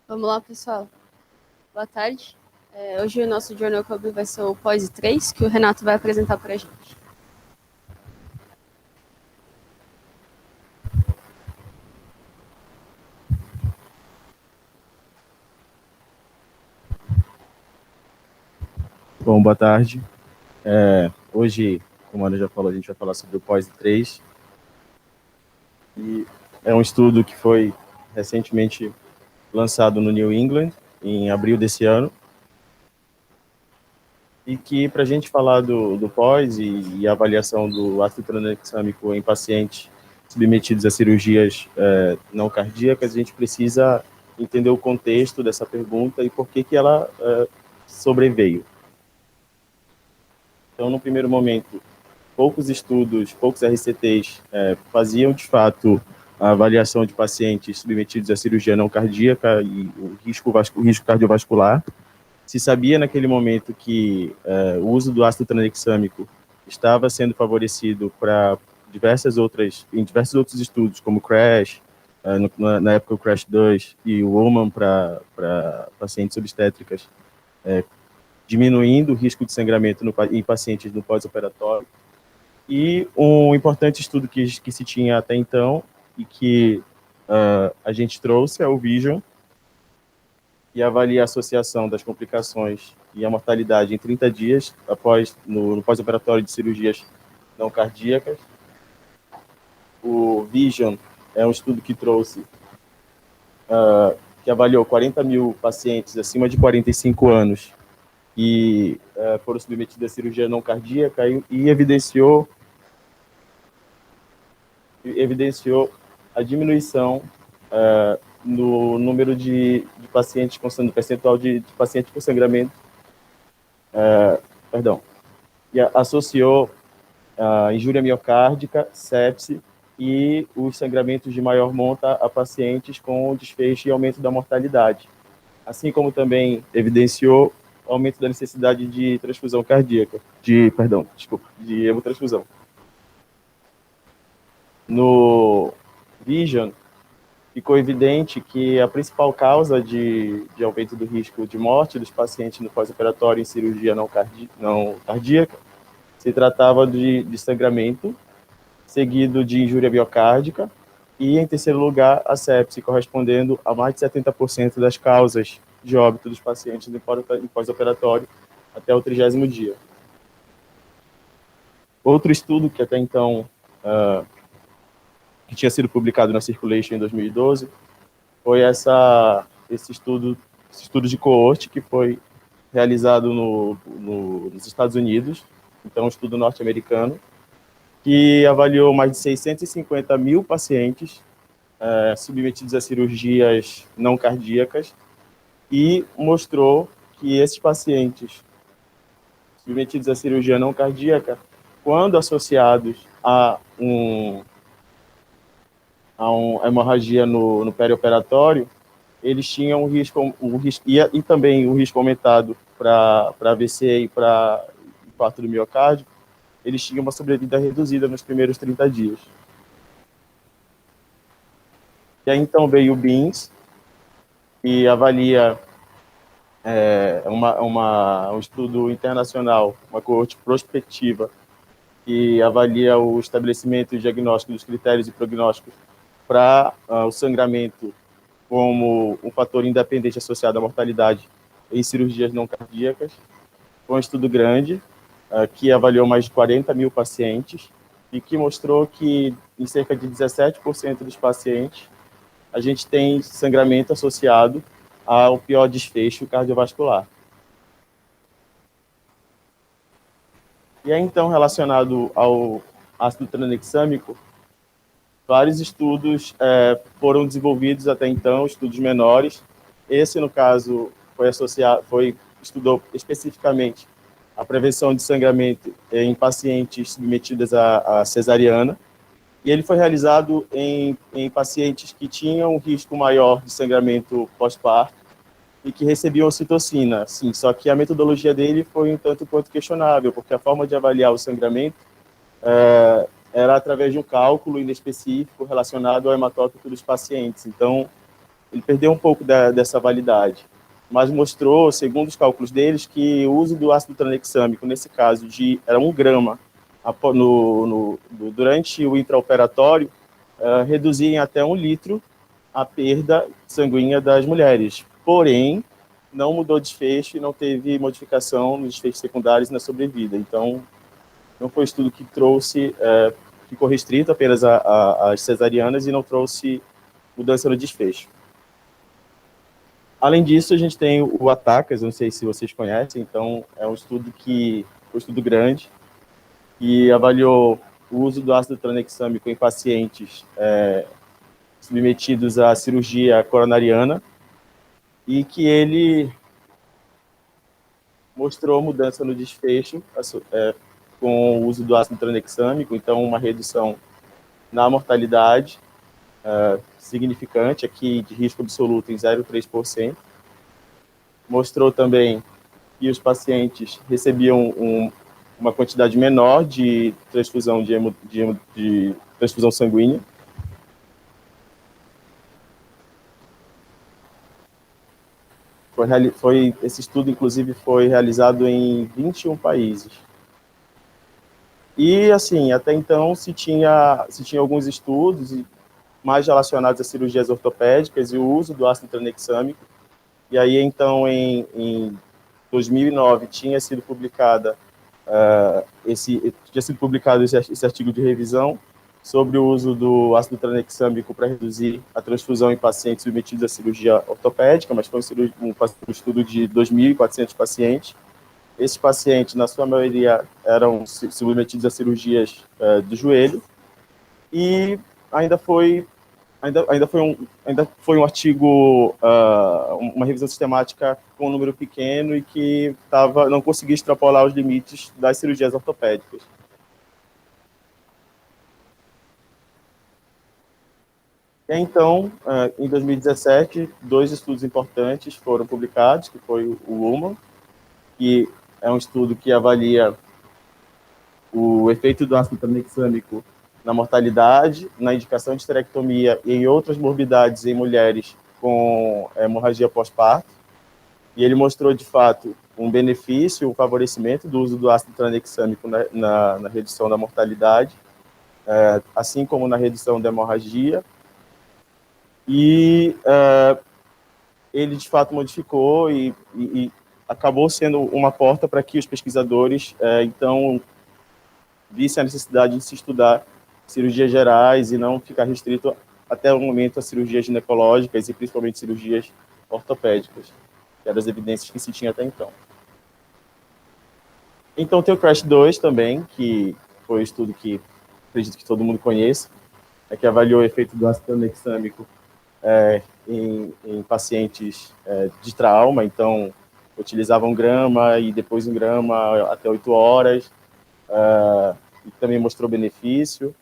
Vamos lá, pessoal. Boa tarde. Hoje o nosso Journal Club vai ser o POSE 3, que o Renato vai apresentar para a gente. Bom, boa tarde. Hoje, como a Ana já falou, a gente vai falar sobre o POSE 3. E é um estudo que foi recentemente lançado no New England, em abril desse ano. E que, para a gente falar do POS e a avaliação do ácido tranexâmico em pacientes submetidos a cirurgias não cardíacas, a gente precisa entender o contexto dessa pergunta e por que ela sobreveio. Então, no primeiro momento, poucos estudos, poucos RCTs faziam, de fato, a avaliação de pacientes submetidos à cirurgia não cardíaca e o risco cardiovascular. Se sabia naquele momento que o uso do ácido tranexâmico estava sendo favorecido para em diversos outros estudos, como o CRASH, na época o CRASH 2 e o WOMAN para pacientes obstétricas, diminuindo o risco de sangramento em pacientes no pós-operatório. E um importante estudo que se tinha até então e que a gente trouxe é o VISION, que avalia a associação das complicações e a mortalidade em 30 dias após no pós-operatório de cirurgias não cardíacas. O VISION é um estudo que trouxe, que avaliou 40 mil pacientes acima de 45 anos que foram submetidos à cirurgia não cardíaca e evidenciou a diminuição no número de pacientes com percentual de pacientes com sangramento, e associou a injúria miocárdica, sepse e os sangramentos de maior monta a pacientes com desfecho e aumento da mortalidade, assim como também evidenciou o aumento da necessidade de transfusão cardíaca, de hemotransfusão. No VISION, ficou evidente que a principal causa de aumento do risco de morte dos pacientes no pós-operatório em cirurgia não cardíaca se tratava de sangramento, seguido de injúria miocárdica e, em terceiro lugar, a sepse, correspondendo a mais de 70% das causas de óbito dos pacientes no pós-operatório até o 30º dia. Outro estudo que até então que tinha sido publicado na Circulation em 2012 foi esse estudo de coorte que foi realizado nos Estados Unidos, então um estudo norte-americano, que avaliou mais de 650 mil pacientes submetidos a cirurgias não cardíacas e mostrou que esses pacientes submetidos à cirurgia não cardíaca, quando associados a uma hemorragia no perioperatório, eles tinham e também um risco aumentado para AVC e para infarto do miocárdio, eles tinham uma sobrevida reduzida nos primeiros 30 dias. E aí, então, veio o BINS, que avalia um estudo internacional, uma coorte prospectiva, que avalia o estabelecimento e diagnóstico dos critérios e prognósticos para o sangramento como um fator independente associado à mortalidade em cirurgias não cardíacas. Foi um estudo grande, que avaliou mais de 40 mil pacientes e que mostrou que em cerca de 17% dos pacientes a gente tem sangramento associado ao pior desfecho cardiovascular. E aí, então, relacionado ao ácido tranexâmico, vários estudos foram desenvolvidos até então, estudos menores. Esse, no caso, estudou especificamente a prevenção de sangramento em pacientes submetidos à cesariana, e ele foi realizado em pacientes que tinham um risco maior de sangramento pós-parto e que recebiam ocitocina. Sim, só que a metodologia dele foi um tanto quanto questionável, porque a forma de avaliar o sangramento era através de um cálculo inespecífico relacionado ao hematócrito dos pacientes. Então, ele perdeu um pouco dessa validade, mas mostrou, segundo os cálculos deles, que o uso do ácido tranexâmico, nesse caso, era 1 grama durante o intraoperatório, reduzia em até 1 litro a perda sanguínea das mulheres. Porém, não mudou desfecho e não teve modificação nos desfechos secundários e na sobrevida. Então, não foi um estudo que trouxe, ficou restrito apenas às cesarianas e não trouxe mudança no desfecho. Além disso, a gente tem o ATACAS, não sei se vocês conhecem, então é um estudo grande, que avaliou o uso do ácido tranexâmico em pacientes submetidos à cirurgia coronariana e que ele mostrou mudança no desfecho com o uso do ácido tranexâmico, então uma redução na mortalidade significante, aqui de risco absoluto em 0,3%. Mostrou também que os pacientes recebiam uma quantidade menor de transfusão de transfusão sanguínea. Esse estudo, inclusive, foi realizado em 21 países. E, assim, até então se tinha alguns estudos mais relacionados a cirurgias ortopédicas e o uso do ácido tranexâmico. E aí, então, em 2009, tinha sido publicado esse artigo de revisão sobre o uso do ácido tranexâmico para reduzir a transfusão em pacientes submetidos à cirurgia ortopédica, mas foi um estudo de 2.400 pacientes. Esses pacientes, na sua maioria, eram submetidos a cirurgias do joelho e ainda foi um artigo, uma revisão sistemática com um número pequeno e que não conseguia extrapolar os limites das cirurgias ortopédicas. E então, em 2017, 2 estudos importantes foram publicados, que foi o UMA, que é um estudo que avalia o efeito do ácido tranexâmico na mortalidade, na indicação de esterectomia e em outras morbidades em mulheres com hemorragia pós-parto. E ele mostrou, de fato, um benefício, um favorecimento do uso do ácido tranexâmico na redução da mortalidade, assim como na redução da hemorragia. E ele, de fato, modificou e acabou sendo uma porta para que os pesquisadores, então, vissem a necessidade de se estudar cirurgias gerais e não ficar restrito até o momento a cirurgias ginecológicas e principalmente cirurgias ortopédicas, que eram as evidências que se tinha até então. Então tem o CRASH 2 também, que foi um estudo que acredito que todo mundo conhece, que avaliou o efeito do ácido tranexâmico em pacientes de trauma, então utilizavam 1 grama e depois 1 grama até 8 horas, e também mostrou benefício.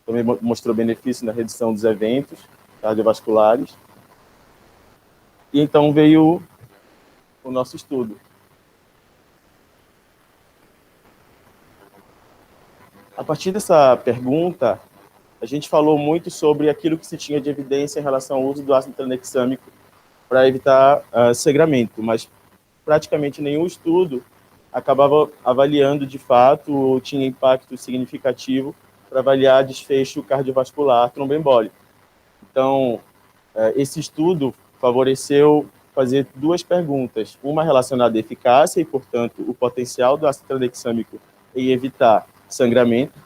Também mostrou benefício na redução dos eventos cardiovasculares. E então veio o nosso estudo. A partir dessa pergunta, a gente falou muito sobre aquilo que se tinha de evidência em relação ao uso do ácido tranexâmico para evitar sangramento, mas praticamente nenhum estudo acabava avaliando de fato ou tinha impacto significativo para avaliar desfecho cardiovascular tromboembólico. Então, esse estudo favoreceu fazer 2 perguntas, uma relacionada à eficácia e, portanto, o potencial do ácido tranexâmico em evitar sangramento,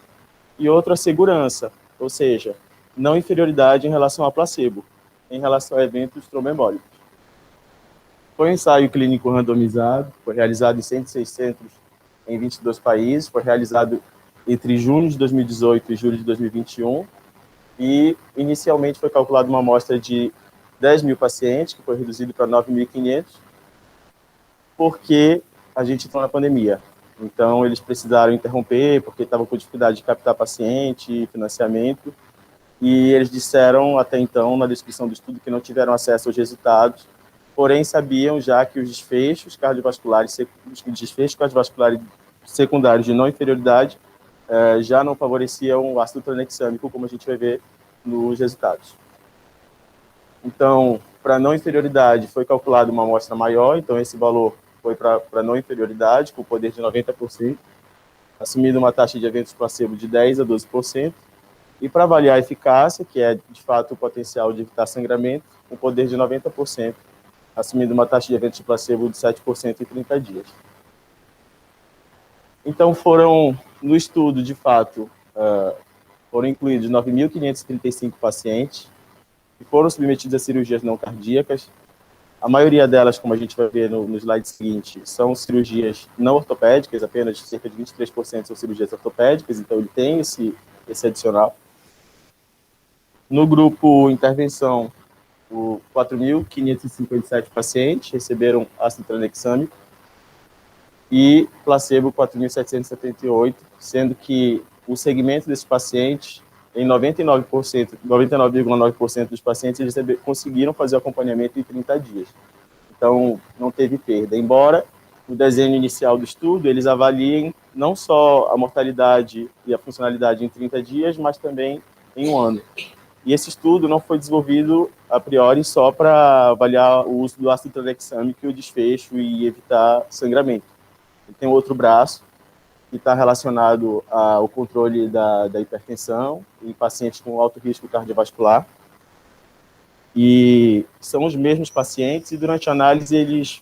e outra a segurança, ou seja, não inferioridade em relação a placebo, em relação a eventos tromboembólicos. Foi um ensaio clínico randomizado, foi realizado em 106 centros em 22 países, foi realizado entre junho de 2018 e julho de 2021, e inicialmente foi calculada uma amostra de 10.000 pacientes, que foi reduzido para 9.500, porque a gente entrou na pandemia. Então, eles precisaram interromper, porque estavam com dificuldade de captar paciente, financiamento, e eles disseram, até então, na descrição do estudo, que não tiveram acesso aos resultados, porém sabiam já que os desfechos cardiovasculares secundários de não inferioridade já não favoreciam o ácido tranexâmico, como a gente vai ver nos resultados. Então, para não inferioridade, foi calculada uma amostra maior, então esse valor foi para não inferioridade, com poder de 90%, assumindo uma taxa de eventos placebo de 10% a 12%, e para avaliar a eficácia, que é, de fato, o potencial de evitar sangramento, com poder de 90%, assumindo uma taxa de eventos de placebo de 7% em 30 dias. Então, no estudo, de fato, foram incluídos 9.535 pacientes, que foram submetidos a cirurgias não cardíacas. A maioria delas, como a gente vai ver no slide seguinte, são cirurgias não ortopédicas, apenas cerca de 23% são cirurgias ortopédicas, então ele tem esse adicional. No grupo intervenção, 4.557 pacientes receberam ácido tranexâmico e placebo 4.778, sendo que o segmento desses pacientes, em 99,9% dos pacientes, eles conseguiram fazer o acompanhamento em 30 dias. Então, não teve perda. Embora o desenho inicial do estudo, eles avaliem não só a mortalidade e a funcionalidade em 30 dias, mas também em um ano. E esse estudo não foi desenvolvido, a priori, só para avaliar o uso do ácido tranexâmico e o desfecho e evitar sangramento. E tem outro braço, que está relacionado ao controle da hipertensão em pacientes com alto risco cardiovascular. E são os mesmos pacientes, e durante a análise eles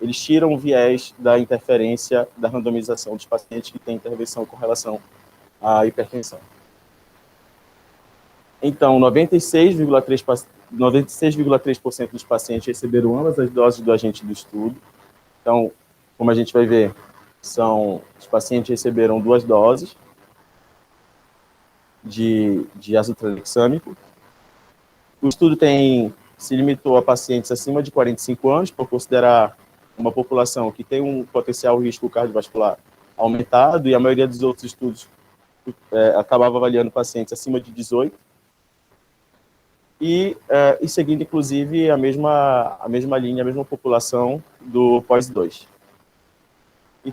eles tiram o viés da interferência da randomização dos pacientes que têm intervenção com relação à hipertensão. Então, 96,3% dos pacientes receberam ambas as doses do agente do estudo. Então, como a gente vai ver, os pacientes receberam 2 doses de ácido tranexâmico. O estudo se limitou a pacientes acima de 45 anos, por considerar uma população que tem um potencial risco cardiovascular aumentado, e a maioria dos outros estudos acabava avaliando pacientes acima de 18. E seguindo, inclusive, a mesma linha, a mesma população do pós-2. E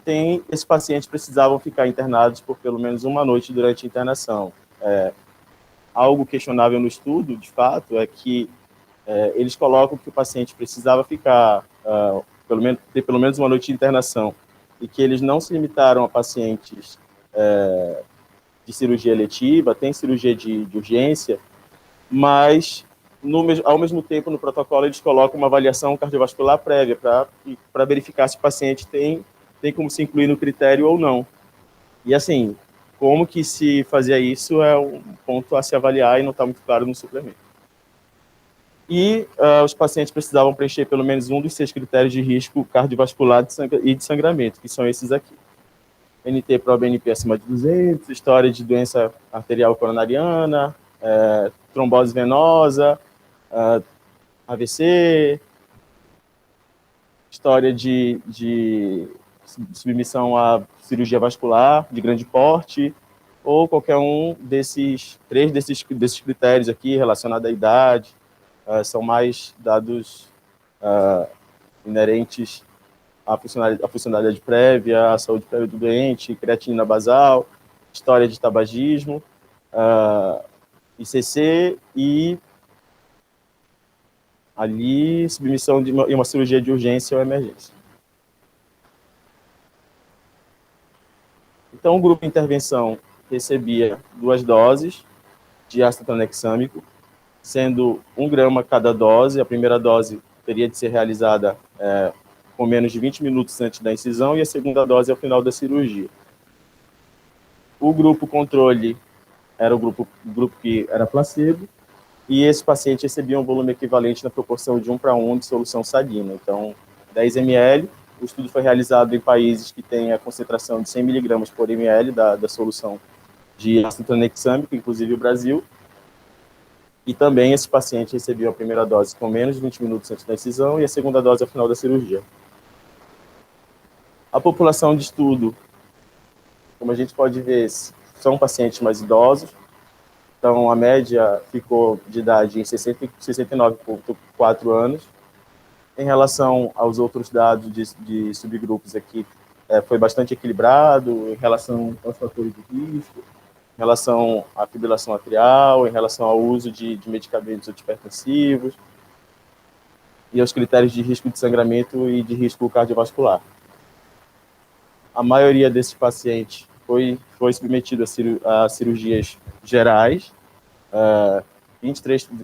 esses pacientes precisavam ficar internados por pelo menos uma noite durante a internação. Algo questionável no estudo, de fato, é que eles colocam que o paciente precisava ficar, ter pelo menos uma noite de internação, e que eles não se limitaram a pacientes de cirurgia eletiva, tem cirurgia de urgência, mas, ao mesmo tempo, no protocolo, eles colocam uma avaliação cardiovascular prévia para verificar se o paciente tem como se incluir no critério ou não. E, assim, como que se fazia isso é um ponto a se avaliar e não está muito claro no suplemento. E os pacientes precisavam preencher pelo menos um dos 6 critérios de risco cardiovascular e de sangramento, que são esses aqui. NT-proBNP acima de 200, história de doença arterial coronariana, trombose venosa, AVC, história de submissão a cirurgia vascular de grande porte, ou qualquer um desses 3 desses critérios aqui relacionados à idade. São mais dados inerentes à funcionalidade prévia, à saúde prévia do doente, creatinina basal, história de tabagismo, ICC e ali submissão de uma cirurgia de urgência ou emergência. Então, o grupo de intervenção recebia 2 doses de ácido tranexâmico, sendo 1 grama cada dose. A primeira dose teria de ser realizada com menos de 20 minutos antes da incisão, e a segunda dose ao final da cirurgia. O grupo controle era o grupo que era placebo, e esse paciente recebia um volume equivalente na proporção de 1:1 de solução salina. Então, 10 ml. O estudo foi realizado em países que têm a concentração de 100 mg por ml da solução de ácido tranexâmico, inclusive o Brasil. E também esse paciente recebeu a primeira dose com menos de 20 minutos antes da incisão e a segunda dose ao final da cirurgia. A população de estudo, como a gente pode ver, são pacientes mais idosos. Então, a média ficou de idade em 69,4 anos. Em relação aos outros dados de subgrupos aqui, foi bastante equilibrado em relação aos fatores de risco. relação à fibrilação atrial, em relação ao uso de medicamentos antipertensivos e aos critérios de risco de sangramento e de risco cardiovascular. A maioria desses pacientes foi submetido a cirurgias gerais,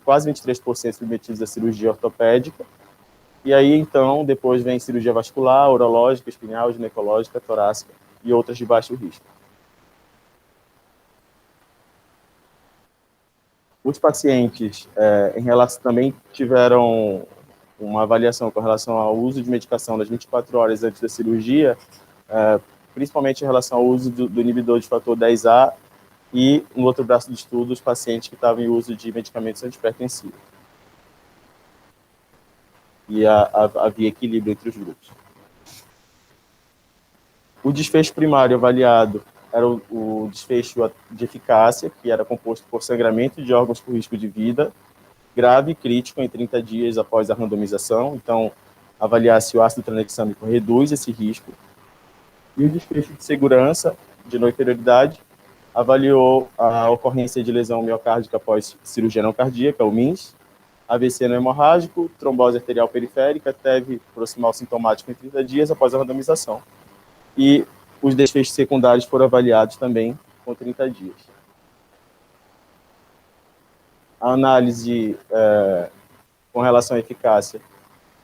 quase 23% submetidos à cirurgia ortopédica, e aí, então, depois vem cirurgia vascular, urológica, espinhal, ginecológica, torácica e outras de baixo risco. Os pacientes também tiveram uma avaliação com relação ao uso de medicação das 24 horas antes da cirurgia, principalmente em relação ao uso do inibidor de fator 10A e, no outro braço do estudo, os pacientes que estavam em uso de medicamentos antipertensivos. E havia equilíbrio entre os grupos. O desfecho primário avaliado era o desfecho de eficácia, que era composto por sangramento de órgãos com risco de vida, grave e crítico em 30 dias após a randomização. Então, avaliar se o ácido tranexâmico reduz esse risco. E o desfecho de segurança, de não inferioridade, avaliou a ocorrência de lesão miocárdica após cirurgia não cardíaca, o MINS, AVC não hemorrágico, trombose arterial periférica, TEV proximal sintomático em 30 dias após a randomização. E os desfechos secundários foram avaliados também com 30 dias. A análise com relação à eficácia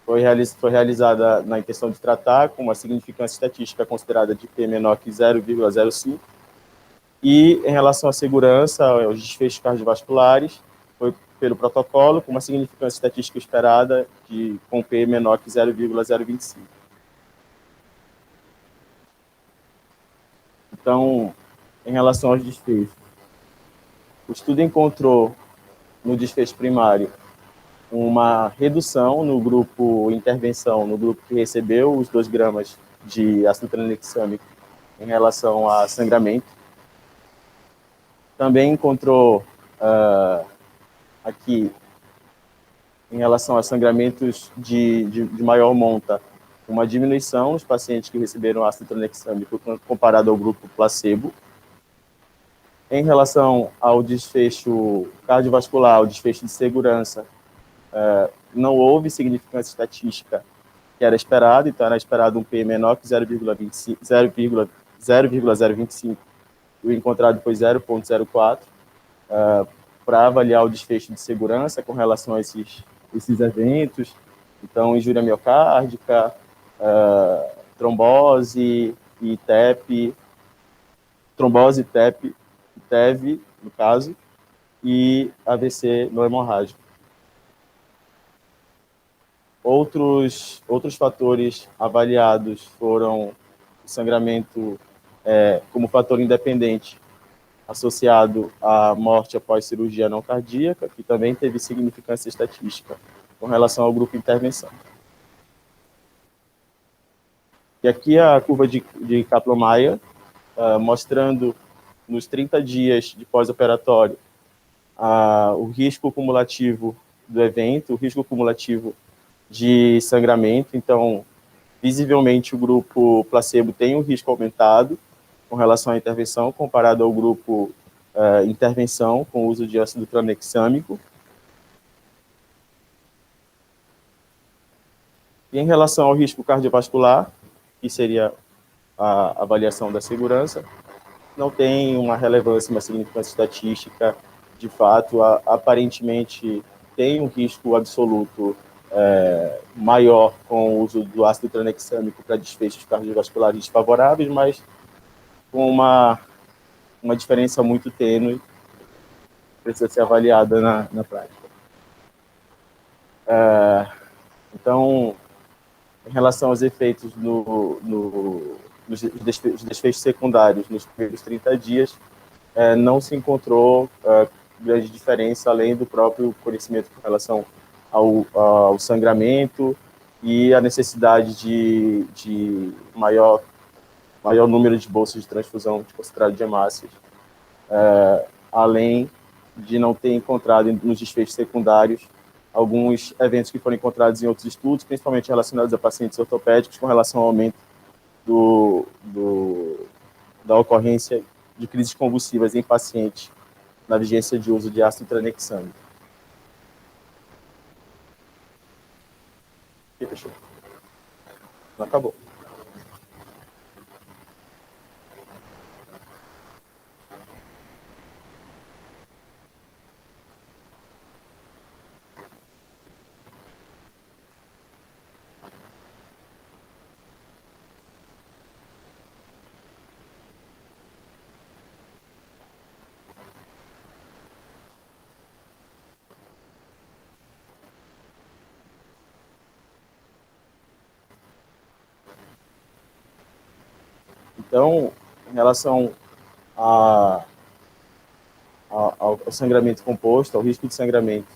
foi realizada na intenção de tratar, com uma significância estatística considerada de P menor que 0,05, e em relação à segurança, aos desfechos cardiovasculares, foi pelo protocolo, com uma significância estatística esperada com P menor que 0,025. Então, em relação aos desfechos, o estudo encontrou no desfecho primário uma redução no grupo intervenção, no grupo que recebeu os 2 gramas de ácido tranexâmico em relação a sangramento. Também encontrou aqui, em relação a sangramentos de maior monta, uma diminuição nos pacientes que receberam ácido tranexâmico comparado ao grupo placebo. Em relação ao desfecho cardiovascular, ao desfecho de segurança, não houve significância estatística que era esperado, então era esperado um P menor que 0,025, e o encontrado foi 0,04, para avaliar o desfecho de segurança com relação a esses eventos. Então, injúria miocárdica, trombose e TEP, TEV, no caso, e AVC não hemorrágico. Outros fatores avaliados foram o sangramento como fator independente associado à morte após cirurgia não cardíaca, que também teve significância estatística com relação ao grupo intervenção. E aqui a curva de Kaplan-Meier, mostrando nos 30 dias de pós-operatório o risco cumulativo do evento, o risco cumulativo de sangramento. Então, visivelmente, o grupo placebo tem um risco aumentado com relação à intervenção, comparado ao grupo intervenção com o uso de ácido tranexâmico. E em relação ao risco cardiovascular, que seria a avaliação da segurança, não tem uma relevância, uma significância estatística. De fato, aparentemente tem um risco absoluto maior com o uso do ácido tranexâmico para desfechos cardiovasculares desfavoráveis, mas com uma diferença muito tênue, precisa ser avaliada na prática. Então, em relação aos efeitos nos desfechos secundários nos primeiros 30 dias, não se encontrou grande diferença, além do próprio conhecimento com relação ao sangramento e a necessidade de maior número de bolsas de transfusão de concentrado de hemácias, além de não ter encontrado nos desfechos secundários alguns eventos que foram encontrados em outros estudos, principalmente relacionados a pacientes ortopédicos, com relação ao aumento da ocorrência de crises convulsivas em pacientes na vigência de uso de ácido tranexâmico. Fechou. Não acabou. Então, em relação ao sangramento composto, ao risco de sangramento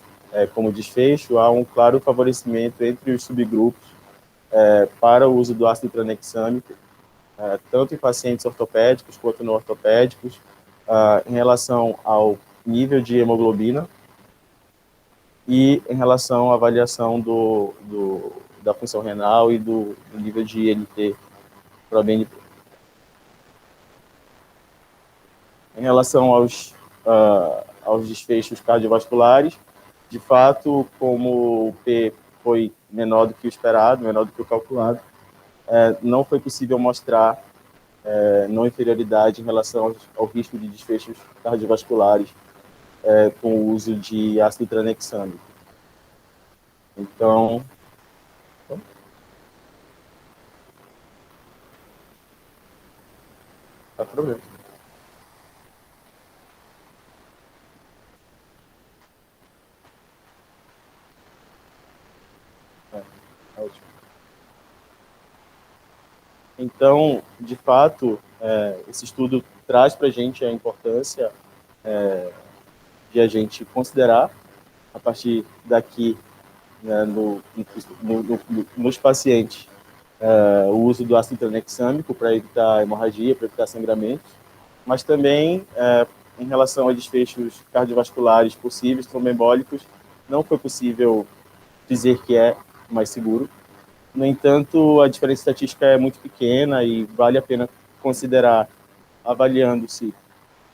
como desfecho, há um claro favorecimento entre os subgrupos para o uso do ácido tranexâmico, tanto em pacientes ortopédicos quanto não ortopédicos, em relação ao nível de hemoglobina e em relação à avaliação da função renal e do nível de INT para BNP. Em relação aos desfechos cardiovasculares, de fato, como o P foi menor do que o esperado, menor do que o calculado, não foi possível mostrar não inferioridade em relação ao risco de desfechos cardiovasculares com o uso de ácido tranexâmico. Então, tá problema. Ótimo. Então, de fato, esse estudo traz para a gente a importância de a gente considerar, a partir daqui, né, nos pacientes, o uso do ácido tranexâmico para evitar hemorragia, para evitar sangramento, mas também, em relação a desfechos cardiovasculares possíveis, tromboembólicos, não foi possível dizer que é mais seguro. No entanto, a diferença estatística é muito pequena e vale a pena considerar, avaliando-se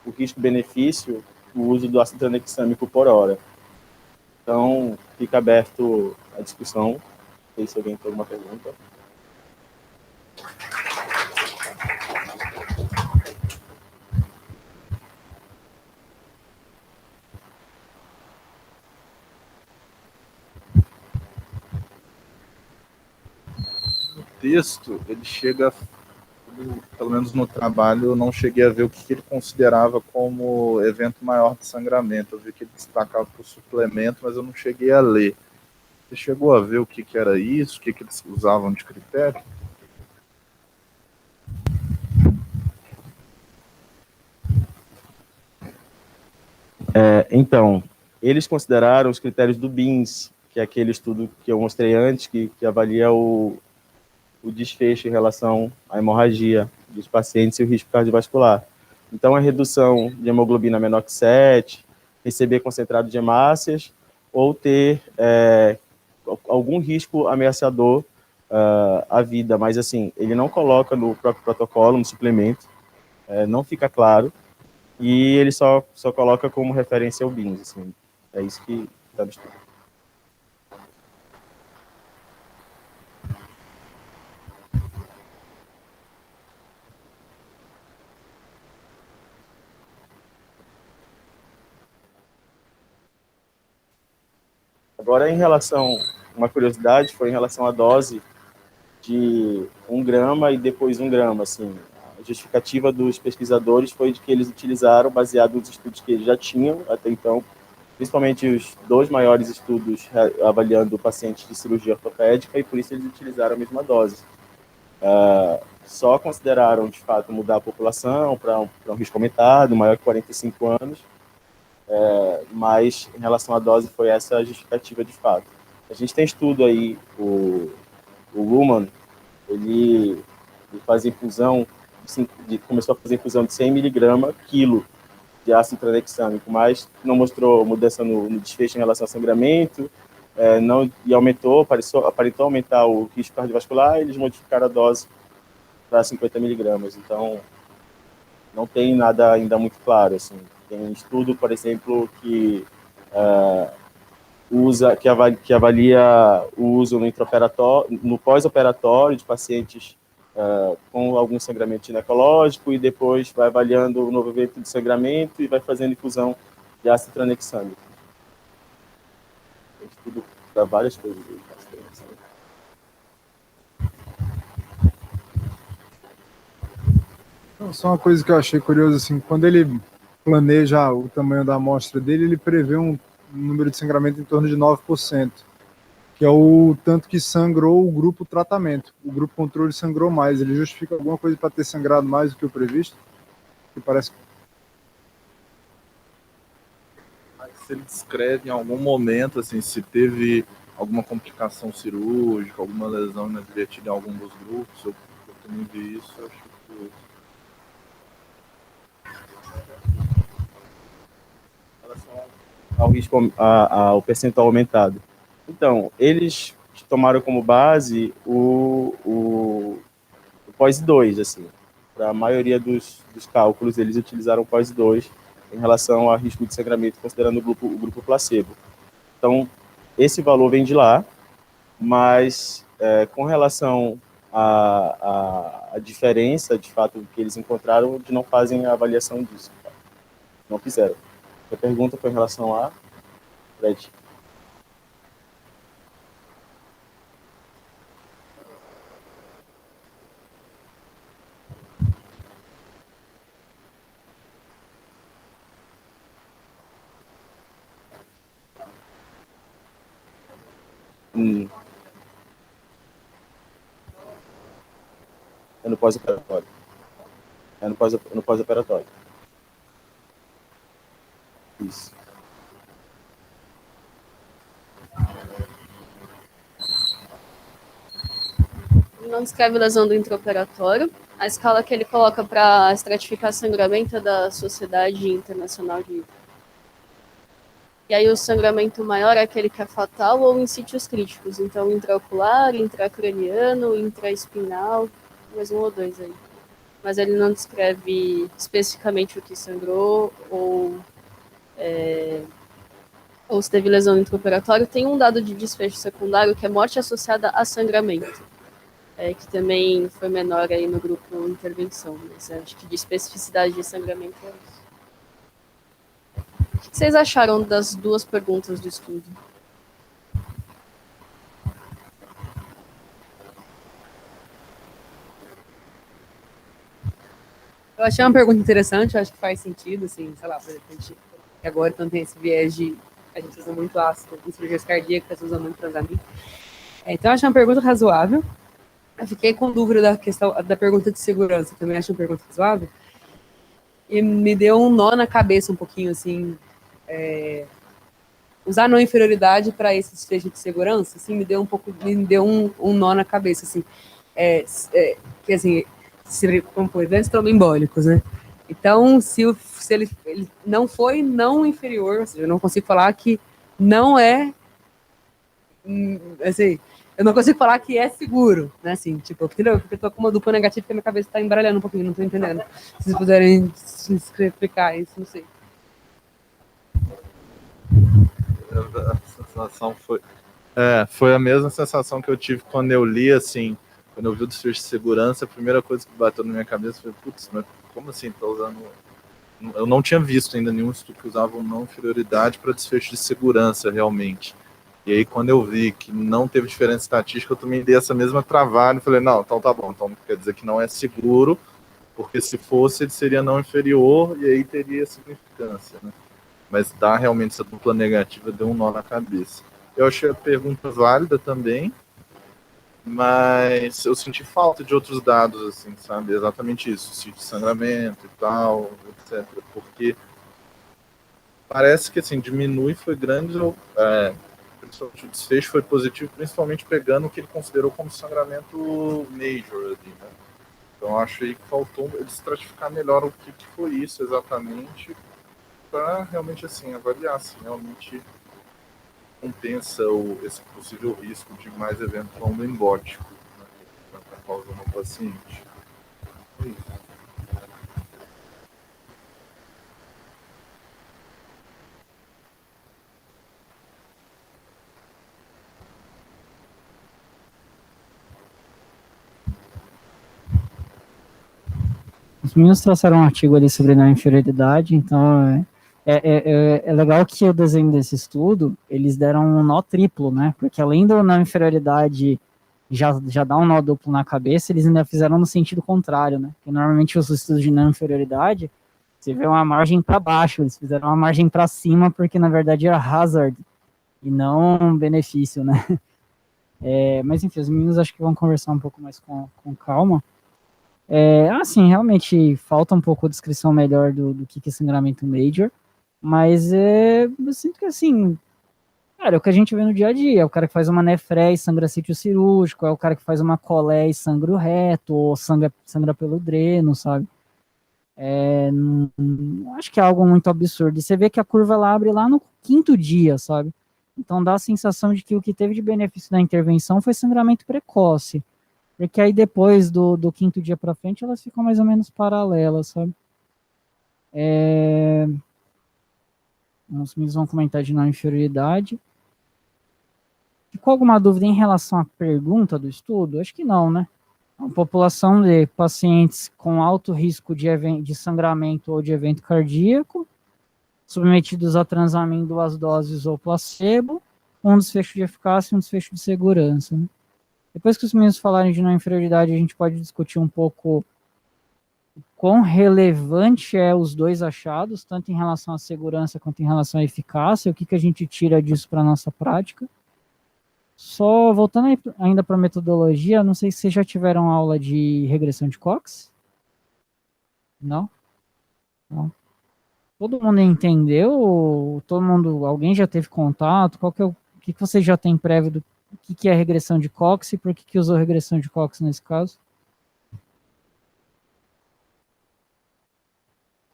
o risco-benefício, o uso do ácido tranexâmico por hora. Então, fica aberto a discussão. Não sei se alguém tem alguma pergunta. O texto, ele chega, pelo menos no trabalho, eu não cheguei a ver o que ele considerava como evento maior de sangramento. Eu vi que ele destacava por suplemento, mas eu não cheguei a ler. Você chegou a ver o que era isso? O que eles usavam de critério? Então, eles consideraram os critérios do BINS, que é aquele estudo que eu mostrei antes, que avalia o desfecho em relação à hemorragia dos pacientes e o risco cardiovascular. Então, a redução de hemoglobina menor que 7, receber concentrado de hemácias, ou ter algum risco ameaçador à vida. Mas, assim, ele não coloca no próprio protocolo, no suplemento, não fica claro, e ele só coloca como referência o BINS. Assim. É isso que está no estudo. Agora, em relação, uma curiosidade foi em relação à dose de 1 grama e depois 1 grama. Assim, a justificativa dos pesquisadores foi de que eles utilizaram, baseado nos estudos que eles já tinham até então, principalmente os 2 maiores estudos avaliando pacientes de cirurgia ortopédica, e por isso eles utilizaram a mesma dose. Só consideraram, de fato, mudar a população para um risco aumentado, maior que 45 anos, mas em relação à dose foi essa a justificativa de fato. A gente tem estudo aí, o Luhmann, ele faz infusão, começou a fazer infusão de 100 miligramas quilo de ácido tranexâmico, mas não mostrou mudança no desfecho em relação ao sangramento, e aparentou aumentar o risco cardiovascular, e eles modificaram a dose para 50 miligramas. Então, não tem nada ainda muito claro. Assim. Tem estudo, por exemplo, que que avalia o uso no pós-operatório de pacientes com algum sangramento ginecológico e depois vai avaliando o novo evento de sangramento e vai fazendo infusão de ácido tranexâmico. Tem estudo para várias coisas. Só uma coisa que eu achei curioso, assim, quando ele planeja o tamanho da amostra dele, ele prevê um número de sangramento em torno de 9%, que é o tanto que sangrou o grupo tratamento. O grupo controle sangrou mais. Ele justifica alguma coisa para ter sangrado mais do que o previsto? Que parece que... Se ele descreve em algum momento, assim, se teve alguma complicação cirúrgica, alguma lesão inadvertida em algum dos grupos, eu também vi isso, eu acho que... Ao risco, ao percentual aumentado. Então, eles tomaram como base o POS2, assim. Para a maioria dos cálculos, eles utilizaram o POS2 em relação a risco de sangramento, considerando o grupo placebo. Então, esse valor vem de lá, mas com relação à diferença, de fato, que eles encontraram, eles não fazem a avaliação disso. Não fizeram. A pergunta foi em relação a Fred. É no pós-operatório. É no pós-operatório. Isso. Não descreve lesão do intraoperatório. A escala que ele coloca para estratificar sangramento é da Sociedade Internacional de... E aí o sangramento maior é aquele que é fatal ou em sítios críticos. Então, intraocular, intracraniano, intraespinal, mais um ou dois aí. Mas ele não descreve especificamente o que sangrou ou se teve lesão intraoperatória. Tem um dado de desfecho secundário que é morte associada a sangramento, que também foi menor aí no grupo intervenção, mas acho que de especificidade de sangramento é isso. O que vocês acharam das duas perguntas do estudo? Eu achei uma pergunta interessante, eu acho que faz sentido, assim, sei lá, por exemplo, a gente, agora então tem esse viés de a gente usa muito ácido em cirurgias cardíacas, usa muito transamin. Então eu achei uma pergunta razoável. Eu fiquei com dúvida da questão da pergunta de segurança, também acho uma pergunta razoável. E me deu um nó na cabeça um pouquinho, assim, usar não inferioridade para esse desfecho de segurança, assim, me deu um nó na cabeça, assim, que assim, como foi, eventos tromboembólicos, né? Então, se ele não foi não inferior, ou seja, eu não consigo falar que não é, assim, eu não consigo falar que é seguro, né, assim, tipo, entendeu? Porque eu tô com uma dupla negativa que a minha cabeça tá embaralhando um pouquinho, não tô entendendo. Se vocês puderem explicar isso, não sei. A sensação foi a mesma sensação que eu tive quando eu li, assim, quando eu vi o desfecho de segurança, a primeira coisa que bateu na minha cabeça foi, putz, mas como assim, tá usando... Eu não tinha visto ainda nenhum estudo que usava não inferioridade para desfecho de segurança, realmente. E aí, quando eu vi que não teve diferença estatística, eu também dei essa mesma travada e falei, não, então tá bom, então quer dizer que não é seguro, porque se fosse, ele seria não inferior e aí teria significância, né? Mas dar realmente essa dupla negativa deu um nó na cabeça. Eu achei a pergunta válida também, mas eu senti falta de outros dados, assim, sabe? Exatamente isso, sítio de sangramento e tal, etc. Porque parece que, assim, diminui, foi grande, principalmente o desfecho foi positivo, principalmente pegando o que ele considerou como sangramento major ali, né? Então acho aí que faltou ele estratificar melhor o que foi isso exatamente, para realmente, assim, avaliar se realmente compensa esse possível risco de mais evento tromboembótico, né, para causar no paciente. É isso. Os meninos trouxeram um artigo ali sobre não inferioridade, então é legal que o desenho desse estudo, eles deram um nó triplo, né? Porque além do não inferioridade já dá um nó duplo na cabeça, eles ainda fizeram no sentido contrário, né? Porque normalmente os estudos de não inferioridade, você vê uma margem para baixo, eles fizeram uma margem para cima, porque na verdade era hazard e não um benefício, né? Mas enfim, os meninos acho que vão conversar um pouco mais com calma. Assim, realmente falta um pouco a descrição melhor do que é sangramento major, mas eu sinto que assim, cara, é o que a gente vê no dia a dia, é o cara que faz uma nefré e sangra sítio cirúrgico, é o cara que faz uma colé e sangra o reto, ou sangra pelo dreno, sabe? Não acho que é algo muito absurdo. E você vê que a curva ela abre lá no quinto dia, sabe? Então dá a sensação de que o que teve de benefício da intervenção foi sangramento precoce. Porque aí depois do quinto dia para frente elas ficam mais ou menos paralelas, sabe? Os meninos vão comentar de não inferioridade. Ficou alguma dúvida em relação à pergunta do estudo? Acho que não, né? A população de pacientes com alto risco de sangramento ou de evento cardíaco, submetidos a Transamin 2 doses ou placebo, um desfecho de eficácia e um desfecho de segurança, né? Depois que os meninos falarem de não inferioridade, a gente pode discutir um pouco quão relevante é os dois achados, tanto em relação à segurança quanto em relação à eficácia, o que a gente tira disso para a nossa prática. Só voltando ainda para a metodologia, não sei se vocês já tiveram aula de regressão de Cox? Não? Não. Todo mundo entendeu? Alguém já teve contato? O que vocês já têm prévio do que é regressão de Cox e por que usou regressão de Cox nesse caso?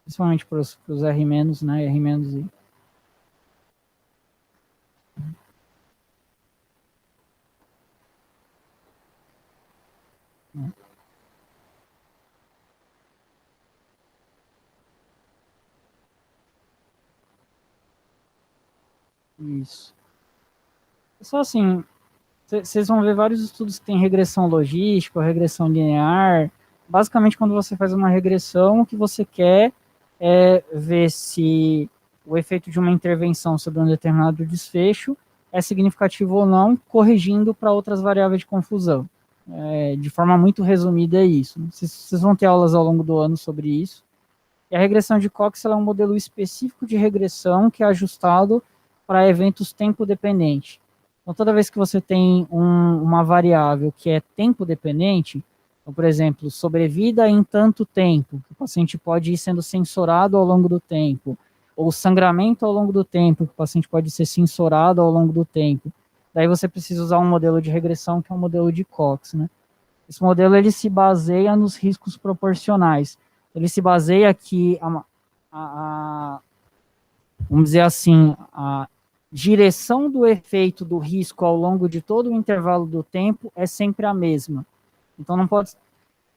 Principalmente para os R-, né? R- e... Isso. Só assim, vocês vão ver vários estudos que tem regressão logística, regressão linear. Basicamente, quando você faz uma regressão, o que você quer é ver se o efeito de uma intervenção sobre um determinado desfecho é significativo ou não, corrigindo para outras variáveis de confusão. De forma muito resumida, é isso. Vocês vão ter aulas ao longo do ano sobre isso. E a regressão de Cox é um modelo específico de regressão que é ajustado para eventos tempo-dependente. Então, toda vez que você tem uma variável que é tempo-dependente, então, por exemplo, sobrevida em tanto tempo, que o paciente pode ir sendo censurado ao longo do tempo, ou sangramento ao longo do tempo, que o paciente pode ser censurado ao longo do tempo. Daí você precisa usar um modelo de regressão, que é um modelo de Cox, né? Esse modelo ele se baseia nos riscos proporcionais. Ele se baseia que, vamos dizer assim, a direção do efeito do risco ao longo de todo o intervalo do tempo é sempre a mesma. Então, não pode,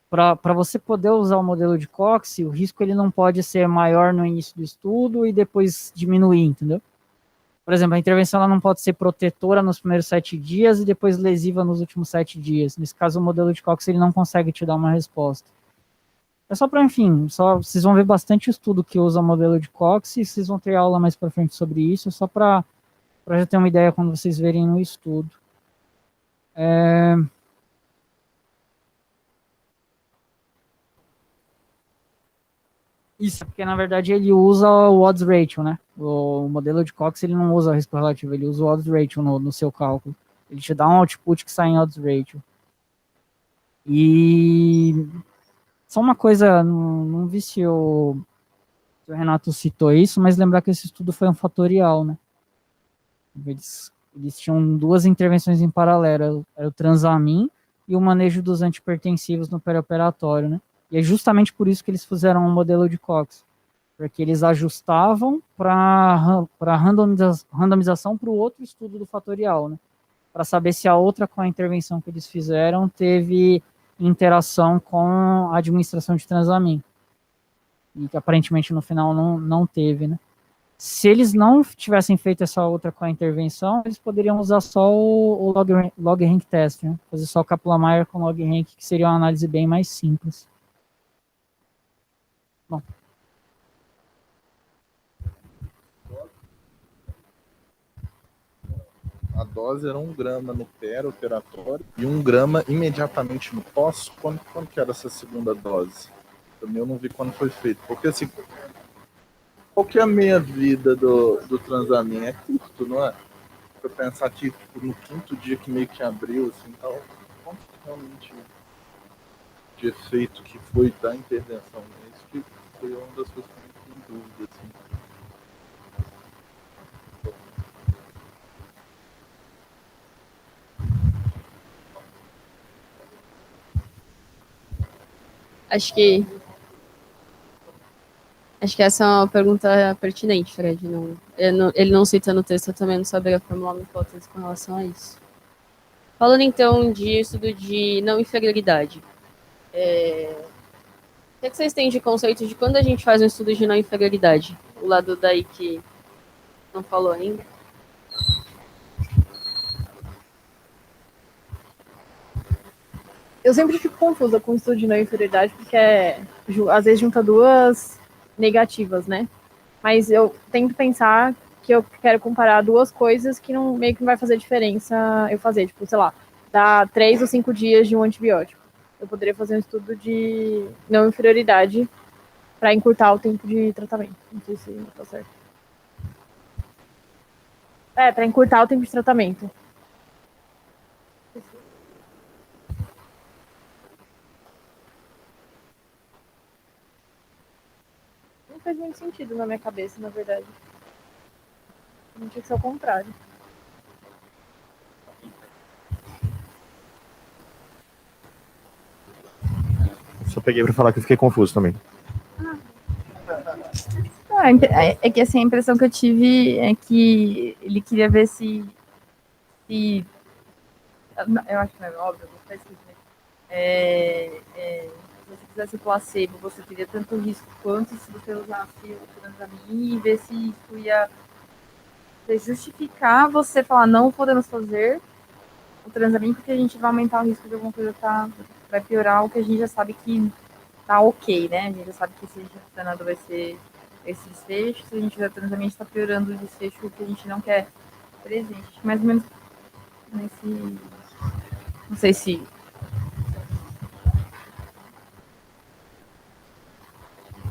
para você poder usar o modelo de Cox, o risco ele não pode ser maior no início do estudo e depois diminuir, entendeu? Por exemplo, a intervenção ela não pode ser protetora nos primeiros 7 dias e depois lesiva nos últimos 7 dias. Nesse caso, o modelo de Cox ele não consegue te dar uma resposta. É só para, enfim, vocês vão ver bastante estudo que usa o modelo de Cox e vocês vão ter aula mais para frente sobre isso, só para já ter uma ideia quando vocês verem no estudo. Isso, porque na verdade ele usa o odds ratio, né? O modelo de Cox ele não usa o risco relativo, ele usa o odds ratio no seu cálculo. Ele te dá um output que sai em odds ratio. E só uma coisa, não vi se o Renato citou isso, mas lembrar que esse estudo foi um fatorial, né? Eles tinham 2 intervenções em paralelo, era o Transamin e o manejo dos antipertensivos no perioperatório, né? E é justamente por isso que eles fizeram um modelo de Cox, porque eles ajustavam para randomização para o outro estudo do fatorial, né? Para saber se a outra com a intervenção que eles fizeram teve interação com a administração de Transamin. E que aparentemente no final não teve, né? Se eles não tivessem feito essa outra com a intervenção, eles poderiam usar só o log rank test, né? Fazer só o Kaplan-Meier com log rank, que seria uma análise bem mais simples. Bom, A dose era 1 grama no pré-operatório e 1 grama imediatamente no pós. Quando que era essa segunda dose? Também eu não vi quando foi feito. Porque assim, qual que é a meia-vida do transamin? É curto, não é? Pra pensar que tipo, no quinto dia que meio que abriu, assim, tal, quanto realmente de efeito que foi da intervenção? Isso que foi uma das coisas que eu fiquei em dúvida, assim. Acho que essa é uma pergunta pertinente, Fred. Ele não cita no texto, eu também não saberia formular uma hipótese com relação a isso. Falando então de estudo de não inferioridade, o que vocês têm de conceito de quando a gente faz um estudo de não inferioridade? O lado daí que não falou ainda. Eu sempre fico confusa com o estudo de não inferioridade, porque às vezes junta duas negativas, né? Mas eu tento pensar que eu quero comparar duas coisas que não, meio que não vai fazer diferença eu fazer. Tipo, sei lá, dá 3 ou 5 dias de um antibiótico. Eu poderia fazer um estudo de não inferioridade para encurtar o tempo de tratamento. Não sei se tá certo. Para encurtar o tempo de tratamento. Não faz muito sentido na minha cabeça, na verdade. Não tinha que ser o contrário. Só peguei pra falar que eu fiquei confuso também. É que assim, a impressão que eu tive é que ele queria ver se eu acho que não é óbvio, não faz sentido, né? Se você fizesse o placebo, você teria tanto risco quanto se você usasse o transamin e ver se isso ia justificar você falar não podemos fazer o transamin porque a gente vai aumentar o risco de alguma coisa vai piorar o que a gente já sabe que tá ok, né? A gente já sabe que se a gente não nada vai ser esse desfecho, se a gente fizer transamin, a gente está piorando o desfecho que a gente não quer presente. Mais ou menos nesse... Não sei se...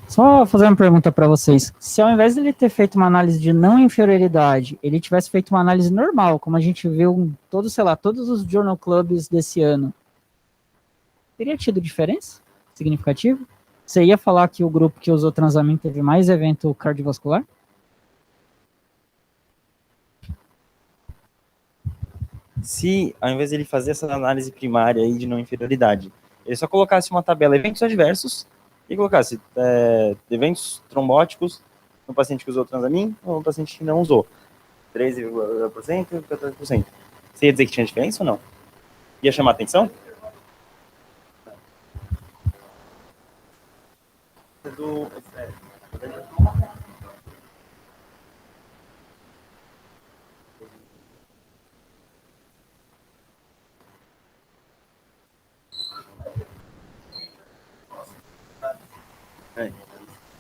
só fazer uma pergunta para vocês. Se ao invés de ele ter feito uma análise de não inferioridade, ele tivesse feito uma análise normal, como a gente viu em todos os journal clubs desse ano, teria tido diferença significativa? Você ia falar que o grupo que usou transamin teve mais evento cardiovascular? Se, ao invés de ele fazer essa análise primária aí de não inferioridade, ele só colocasse uma tabela eventos adversos e colocasse eventos trombóticos no paciente que usou transamin ou no paciente que não usou. 13,1% e 14%. Você ia dizer que tinha diferença ou não? Ia chamar atenção?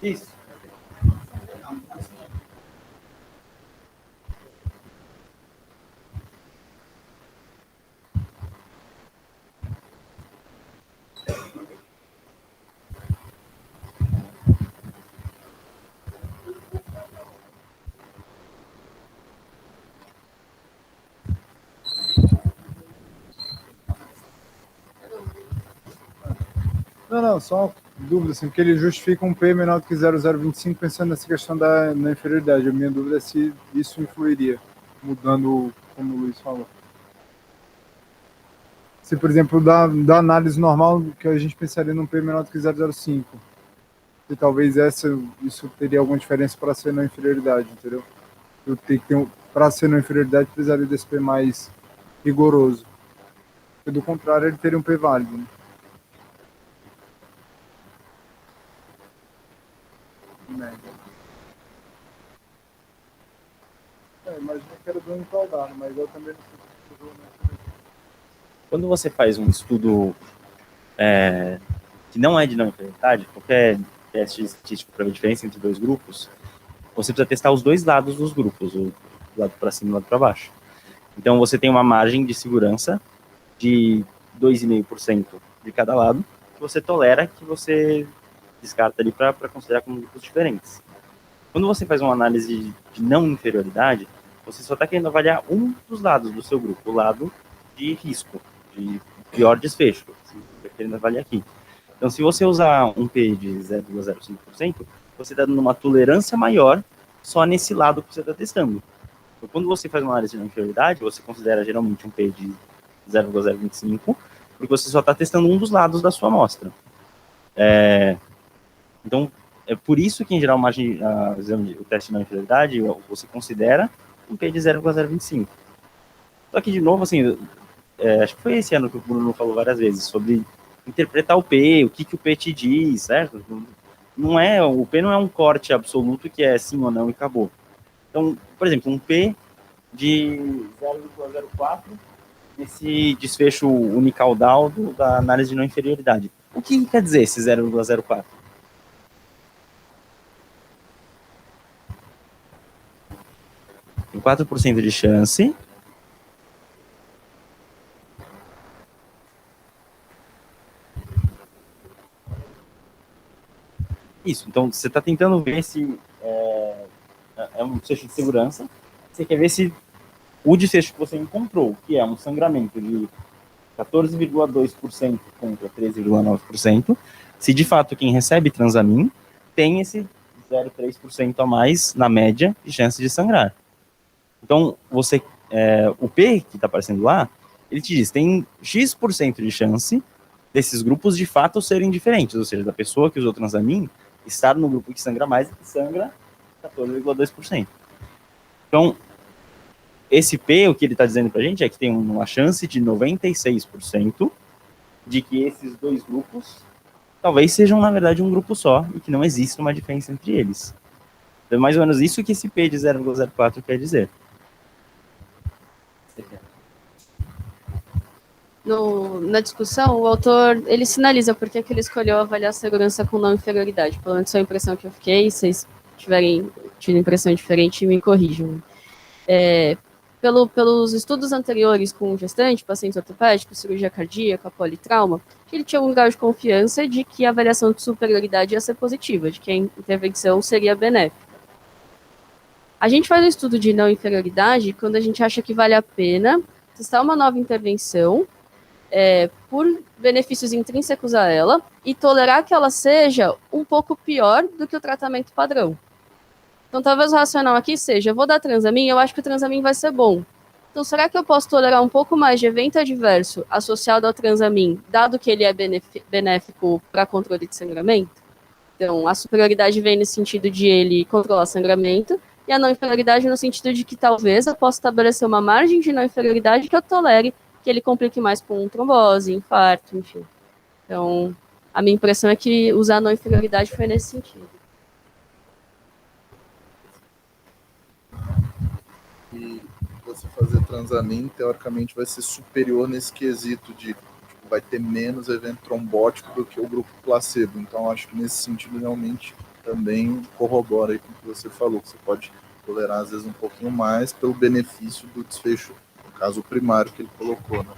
Isso. Não, só uma dúvida, assim, porque ele justifica um P menor do que 0,025 pensando nessa questão na inferioridade. A minha dúvida é se isso influiria, mudando como o Luiz falou. Se, por exemplo, da análise normal, que a gente pensaria num P menor do que 0,05, e talvez isso teria alguma diferença para ser na inferioridade, entendeu? Eu tenho que ter para ser na inferioridade, precisaria desse P mais rigoroso. Porque, do contrário, ele teria um P válido, né? Imagina que era do Impaldado, mas eu também não sei. Quando você faz um estudo que não é de não inferioridade, qualquer teste estatístico para ver a diferença entre dois grupos, você precisa testar os dois lados dos grupos, o lado para cima e o lado para baixo. Então, você tem uma margem de segurança de 2,5% de cada lado, que você tolera, que você descarta ali para considerar como grupos diferentes. Quando você faz uma análise de não inferioridade, você só está querendo avaliar um dos lados do seu grupo, o lado de risco, de pior desfecho, você está querendo avaliar aqui. Então, se você usar um P de 0,05%, você está dando uma tolerância maior só nesse lado que você está testando. Então, quando você faz uma análise de não inferioridade, você considera geralmente um P de 0,025, porque você só está testando um dos lados da sua amostra. Então, é por isso que, em geral, o teste de não inferioridade, você considera um P de 0,025. Só que, de novo, assim, acho que foi esse ano que o Bruno falou várias vezes, sobre interpretar o P, o que o P te diz, certo? O P não é um corte absoluto que é sim ou não e acabou. Então, por exemplo, um P de 0,04 nesse desfecho unicaudal da análise de não inferioridade. O que quer dizer esse 0,04? Tem 4% de chance. Isso, então você está tentando ver se é um desfecho de segurança. Você quer ver se o desfecho que você encontrou, que é um sangramento de 14,2% contra 13,9%, se de fato quem recebe Transamin tem esse 0,3% a mais na média de chance de sangrar. Então, o P que está aparecendo lá, ele te diz, tem X% de chance desses grupos de fato serem diferentes, ou seja, da pessoa que usou Transamin estar no grupo que sangra mais e que sangra 14,2%. Então, esse P, o que ele está dizendo para a gente é que tem uma chance de 96% de que esses dois grupos talvez sejam, na verdade, um grupo só e que não existe uma diferença entre eles. Então, é mais ou menos isso que esse P de 0,04 quer dizer. Na discussão, o autor, ele sinaliza por que ele escolheu avaliar a segurança com não inferioridade. Pelo menos foi a impressão que eu fiquei. Se vocês tiverem tido impressão diferente, me corrijam. Pelos estudos anteriores com gestante, pacientes ortopédicos, cirurgia cardíaca, politrauma, ele tinha um grau de confiança de que a avaliação de superioridade ia ser positiva, de que a intervenção seria benéfica. A gente faz um estudo de não inferioridade quando a gente acha que vale a pena testar uma nova intervenção por benefícios intrínsecos a ela e tolerar que ela seja um pouco pior do que o tratamento padrão. Então, talvez o racional aqui seja, eu vou dar Transamin, eu acho que o Transamin vai ser bom. Então, será que eu posso tolerar um pouco mais de evento adverso associado ao Transamin, dado que ele é benéfico para controle de sangramento? Então, a superioridade vem nesse sentido de ele controlar sangramento, e a não inferioridade no sentido de que talvez eu possa estabelecer uma margem de não inferioridade que eu tolere que ele complique mais com trombose, infarto, enfim. Então, a minha impressão é que usar a não inferioridade foi nesse sentido. E você fazer Transamin, teoricamente, vai ser superior nesse quesito de vai ter menos evento trombótico do que o grupo placebo. Então, acho que nesse sentido, realmente, também corrobora aí com o que você falou, que você pode tolerar, às vezes, um pouquinho mais pelo benefício do desfecho, no caso, o primário que ele colocou, né?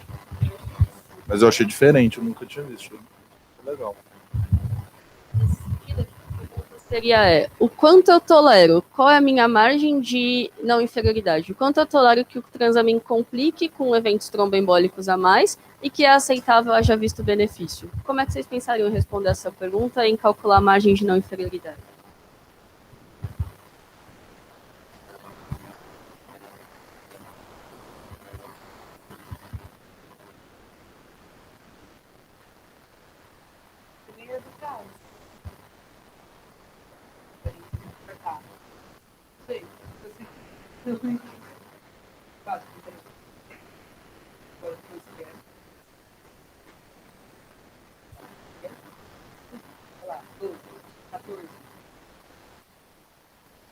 Mas eu achei diferente, eu nunca tinha visto. Legal. Seria o quanto eu tolero, qual é a minha margem de não inferioridade, o quanto eu tolero que o Transamin complique com eventos tromboembólicos a mais e que é aceitável, haja visto o benefício. Como é que vocês pensariam em responder essa pergunta e em calcular a margem de não inferioridade?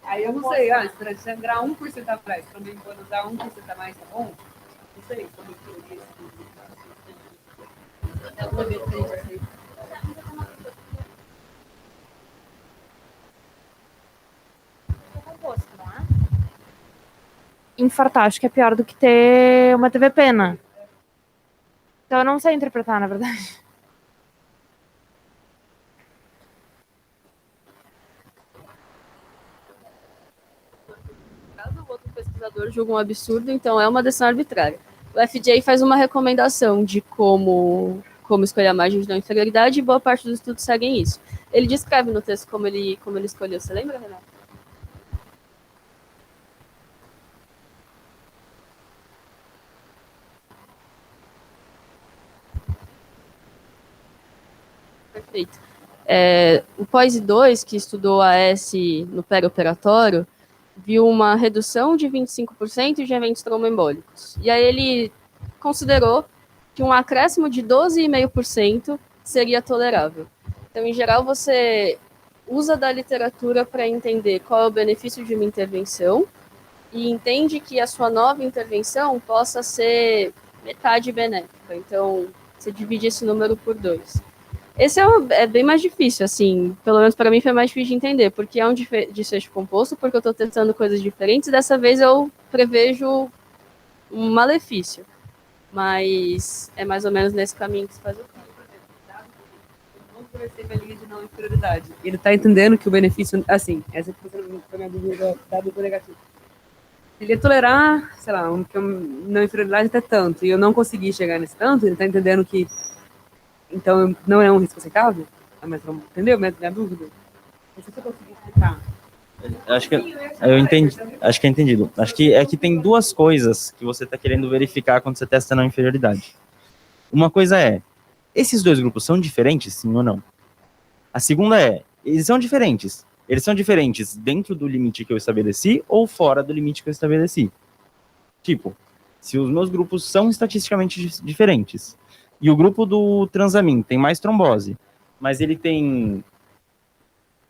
Aí eu não sei, se sangrar 1% a mais, também pode usar 1% a mais, tá bom? Não sei, como eu oposto, não é? Infartar, acho que é pior do que ter uma TV pena. Então eu não sei interpretar, na verdade. Caso o outro pesquisador julgue um absurdo, então é uma decisão arbitrária. O FJ faz uma recomendação de como escolher a margem de não inferioridade e boa parte dos estudos seguem isso. Ele descreve no texto como ele escolheu. Você lembra, Renato? Perfeito. O POISE 2, que estudou a S no perioperatório, viu uma redução de 25% de eventos tromboembólicos. E aí ele considerou que um acréscimo de 12,5% seria tolerável. Então, em geral, você usa da literatura para entender qual é o benefício de uma intervenção e entende que a sua nova intervenção possa ser metade benéfica. Então, você divide esse número por 2. Esse é bem mais difícil, assim, pelo menos para mim foi mais difícil de entender, porque é um desfecho composto, porque eu estou testando coisas diferentes, e dessa vez eu prevejo um malefício, mas é mais ou menos nesse caminho que se faz o percebe a linha de não inferioridade. Ele está entendendo que o benefício, assim, essa que foi a minha dúvida da dupla negativa. Ele ia tolerar, sei lá, que não inferioridade até tanto, e eu não consegui chegar nesse tanto, ele está entendendo que então não é um risco aceitável? Entendeu minha dúvida? Não sei se eu consegui explicar. Acho que eu entendi. Acho que é entendido. Acho que é que tem duas coisas que você está querendo verificar quando você testa a não inferioridade. Uma coisa é, esses dois grupos são diferentes, sim ou não? A segunda é, eles são diferentes. Eles são diferentes dentro do limite que eu estabeleci ou fora do limite que eu estabeleci? Tipo, se os meus grupos são estatisticamente diferentes e o grupo do Transamin tem mais trombose, mas ele tem,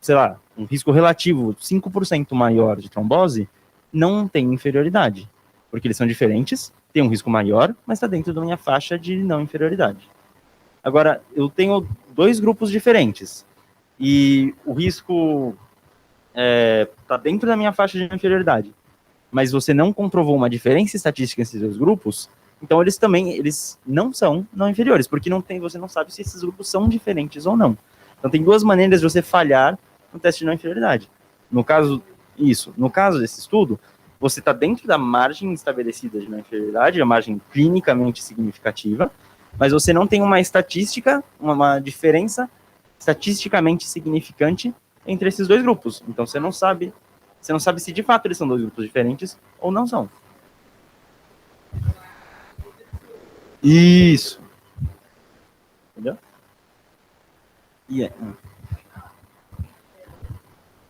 sei lá, um risco relativo 5% maior de trombose, não tem inferioridade, porque eles são diferentes, tem um risco maior, mas está dentro da minha faixa de não inferioridade. Agora, eu tenho dois grupos diferentes, e o risco está dentro da minha faixa de não inferioridade, mas você não comprovou uma diferença estatística entre esses dois grupos, então eles não são não inferiores, porque você não sabe se esses grupos são diferentes ou não. Então tem duas maneiras de você falhar no teste de não inferioridade. No caso desse estudo, você está dentro da margem estabelecida de não inferioridade, a margem clinicamente significativa, mas você não tem uma estatística, uma diferença estatisticamente significante entre esses dois grupos. Então você não sabe se de fato eles são dois grupos diferentes ou não são. Isso. Entendeu?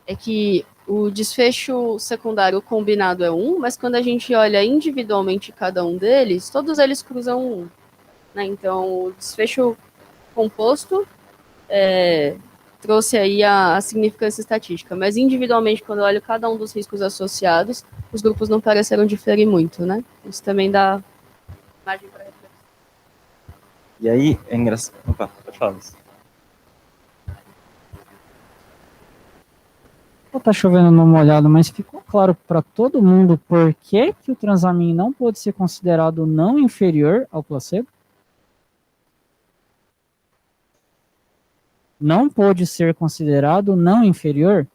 É que o desfecho secundário combinado é 1, mas quando a gente olha individualmente cada um deles, todos eles cruzam 1. Né? Então, o desfecho composto trouxe aí a significância estatística, mas individualmente, quando eu olho cada um dos riscos associados, os grupos não pareceram diferir muito, né? Isso também dá margem para reflexão. E aí, é engraçado. Opa, pode falar isso. Tá chovendo numa molhada, mas ficou claro para todo mundo por que o Transamin não pode ser considerado não inferior ao placebo? Não pode ser considerado não inferior?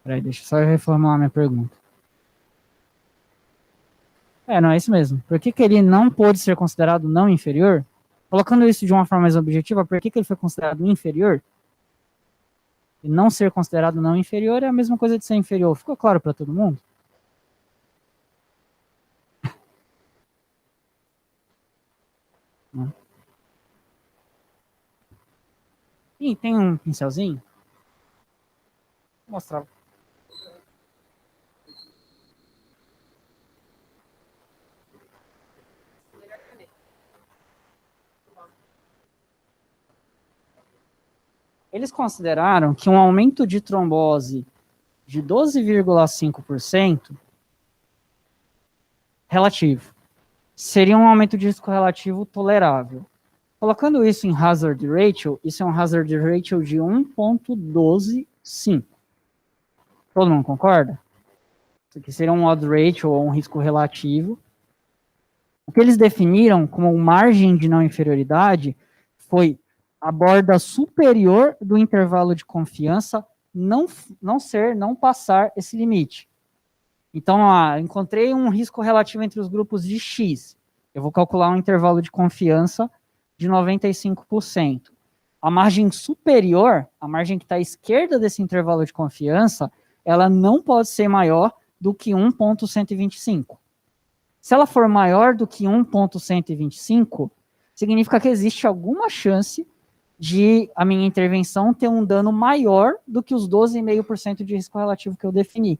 Peraí, deixa eu só reformular minha pergunta. Não, é isso mesmo. Por que ele não pode ser considerado não inferior? Colocando isso de uma forma mais objetiva, por que ele foi considerado inferior? E não ser considerado não inferior é a mesma coisa de ser inferior. Ficou claro para todo mundo? Ih, tem um pincelzinho? Vou mostrar. Eles consideraram que um aumento de trombose de 12,5% relativo seria um aumento de risco relativo tolerável. Colocando isso em hazard ratio, isso é um hazard ratio de 1,125. Todo mundo concorda? Isso aqui seria um odd ratio ou um risco relativo. O que eles definiram como margem de não inferioridade foi a borda superior do intervalo de confiança não passar esse limite. Então, encontrei um risco relativo entre os grupos de X. Eu vou calcular um intervalo de confiança de 95%. A margem superior, a margem que está à esquerda desse intervalo de confiança, ela não pode ser maior do que 1,125. Se ela for maior do que 1,125, significa que existe alguma chance de a minha intervenção ter um dano maior do que os 12,5% de risco relativo que eu defini.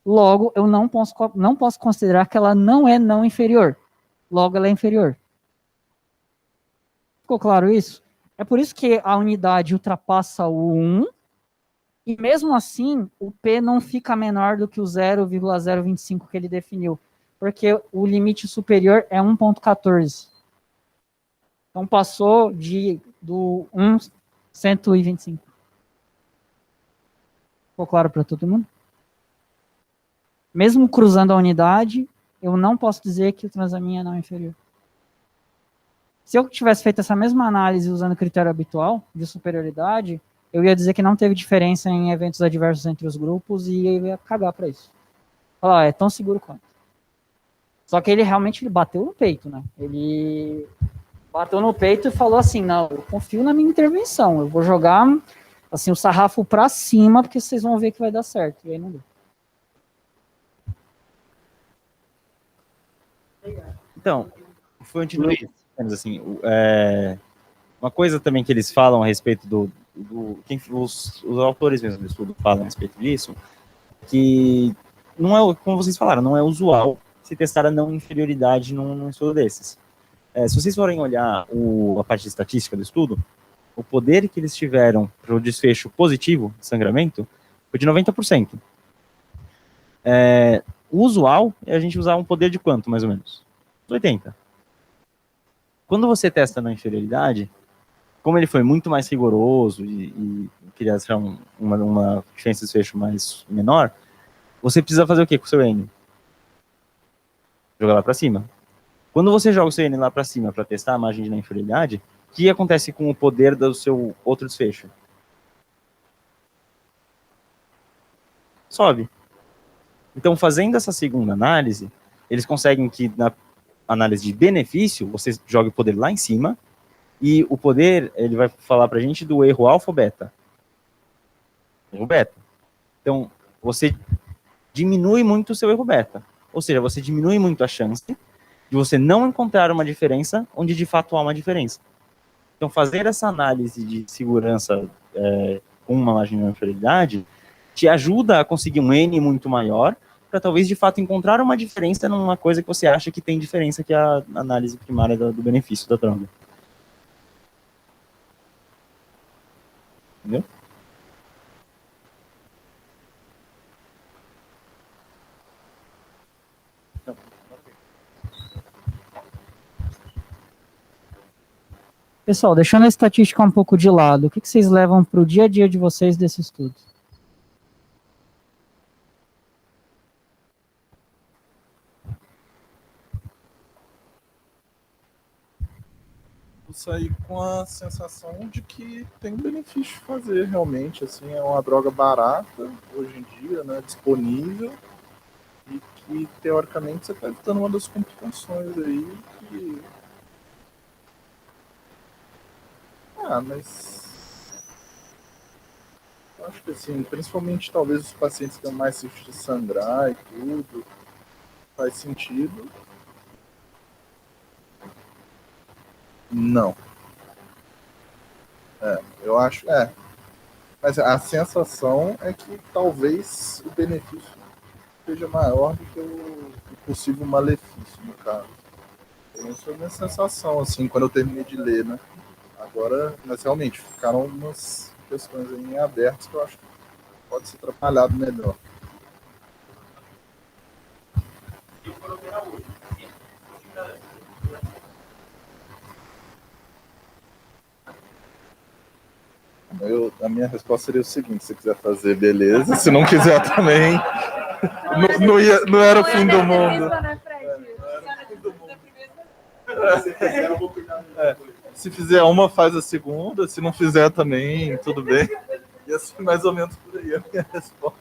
Logo, eu não posso considerar que ela não é não inferior. Logo, ela é inferior. Ficou claro isso? É por isso que a unidade ultrapassa o 1, e mesmo assim, o P não fica menor do que o 0,025 que ele definiu, porque o limite superior é 1,14. Então, passou do 1,125. Ficou claro para todo mundo? Mesmo cruzando a unidade, eu não posso dizer que o transaminho é não inferior. Se eu tivesse feito essa mesma análise usando o critério habitual de superioridade, eu ia dizer que não teve diferença em eventos adversos entre os grupos e eu ia cagar para isso. Falar, é tão seguro quanto. Só que ele realmente bateu no peito, né? Ele bateu no peito e falou assim, não, eu confio na minha intervenção, eu vou jogar assim, o sarrafo para cima, porque vocês vão ver que vai dar certo. E aí não deu. Então, foi assim, uma coisa também que eles falam a respeito os autores mesmo do estudo falam a respeito disso, que não é, como vocês falaram, não é usual se testar a não inferioridade num estudo desses. Se vocês forem olhar a parte de estatística do estudo, o poder que eles tiveram para o desfecho positivo de sangramento foi de 90%. O usual é a gente usar um poder de quanto, mais ou menos? 80%. Quando você testa na inferioridade, como ele foi muito mais rigoroso e queria achar uma diferença de desfecho mais menor, você precisa fazer o quê com o seu N? Jogar lá para cima. Quando você joga o seu N lá para cima para testar a margem de não inferioridade, o que acontece com o poder do seu outro desfecho? Sobe. Então, fazendo essa segunda análise, eles conseguem que na análise de benefício, você joga o poder lá em cima, e o poder, ele vai falar pra gente do erro alfa ou beta. Erro beta. Então, você diminui muito o seu erro beta. Ou seja, você diminui muito a chance de você não encontrar uma diferença onde de fato há uma diferença. Então, fazer essa análise de segurança com uma margem de inferioridade te ajuda a conseguir um N muito maior, para talvez de fato encontrar uma diferença numa coisa que você acha que tem diferença, que é a análise primária do benefício da droga. Entendeu? Pessoal, deixando a estatística um pouco de lado, o que vocês levam para o dia a dia de vocês desse estudo? Eu saí com a sensação de que tem benefício de fazer realmente, assim, é uma droga barata hoje em dia, né, disponível, e que teoricamente você está evitando uma das complicações aí que... mas eu acho que assim, principalmente talvez os pacientes que têm mais risco de sangrar e tudo, faz sentido. Não. Eu acho, mas a sensação é que talvez o benefício seja maior do que o possível malefício, no caso. Essa é a minha sensação, assim, quando eu terminei de ler, né? Agora, mas realmente, ficaram umas questões aí em abertas que eu acho que pode ser trabalhado melhor. A minha resposta seria o seguinte: se quiser fazer, beleza. Se não quiser também, não era o fim do mundo. Se fizer uma, faz a segunda. Se não fizer também, tudo bem. E assim, mais ou menos por aí a minha resposta.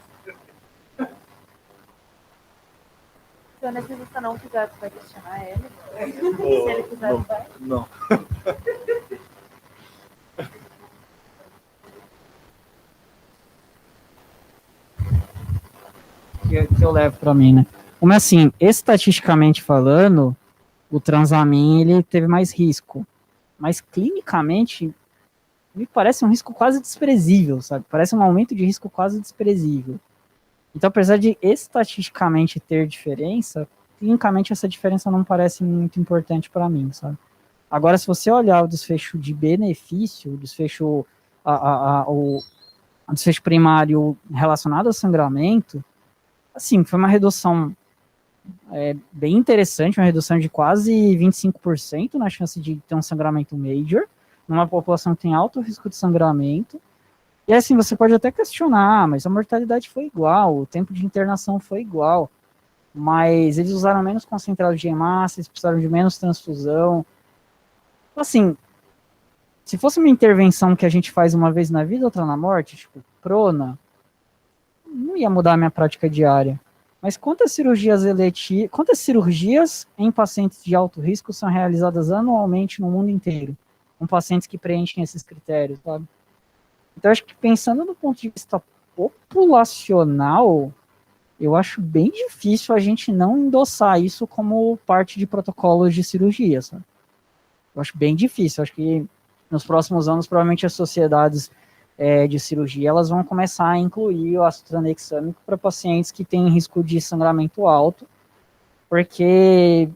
Se o anestesista não quiser, tu vai questionar ele? Se ele quiser, tu vai? Não. Que eu levo para mim, né? Como assim, estatisticamente falando, o Transamin ele teve mais risco, mas clinicamente me parece um risco quase desprezível, sabe? Parece um aumento de risco quase desprezível. Então, apesar de estatisticamente ter diferença, clinicamente essa diferença não parece muito importante para mim, sabe? Agora, se você olhar o desfecho de benefício, o desfecho, o desfecho primário relacionado ao sangramento, assim, foi uma redução bem interessante, uma redução de quase 25% na chance de ter um sangramento major, numa população que tem alto risco de sangramento. E assim, você pode até questionar, mas a mortalidade foi igual, o tempo de internação foi igual, mas eles usaram menos concentrado de hemácia, eles precisaram de menos transfusão. Assim, se fosse uma intervenção que a gente faz uma vez na vida, outra na morte, tipo, prona, não ia mudar a minha prática diária. Mas quantas cirurgias em pacientes de alto risco são realizadas anualmente no mundo inteiro, com pacientes que preenchem esses critérios, sabe? Então, acho que pensando do ponto de vista populacional, eu acho bem difícil a gente não endossar isso como parte de protocolos de cirurgia, sabe? Eu acho bem difícil. Acho que nos próximos anos, provavelmente as sociedades de cirurgia, elas vão começar a incluir o ácido tranexâmico para pacientes que têm risco de sangramento alto, porque,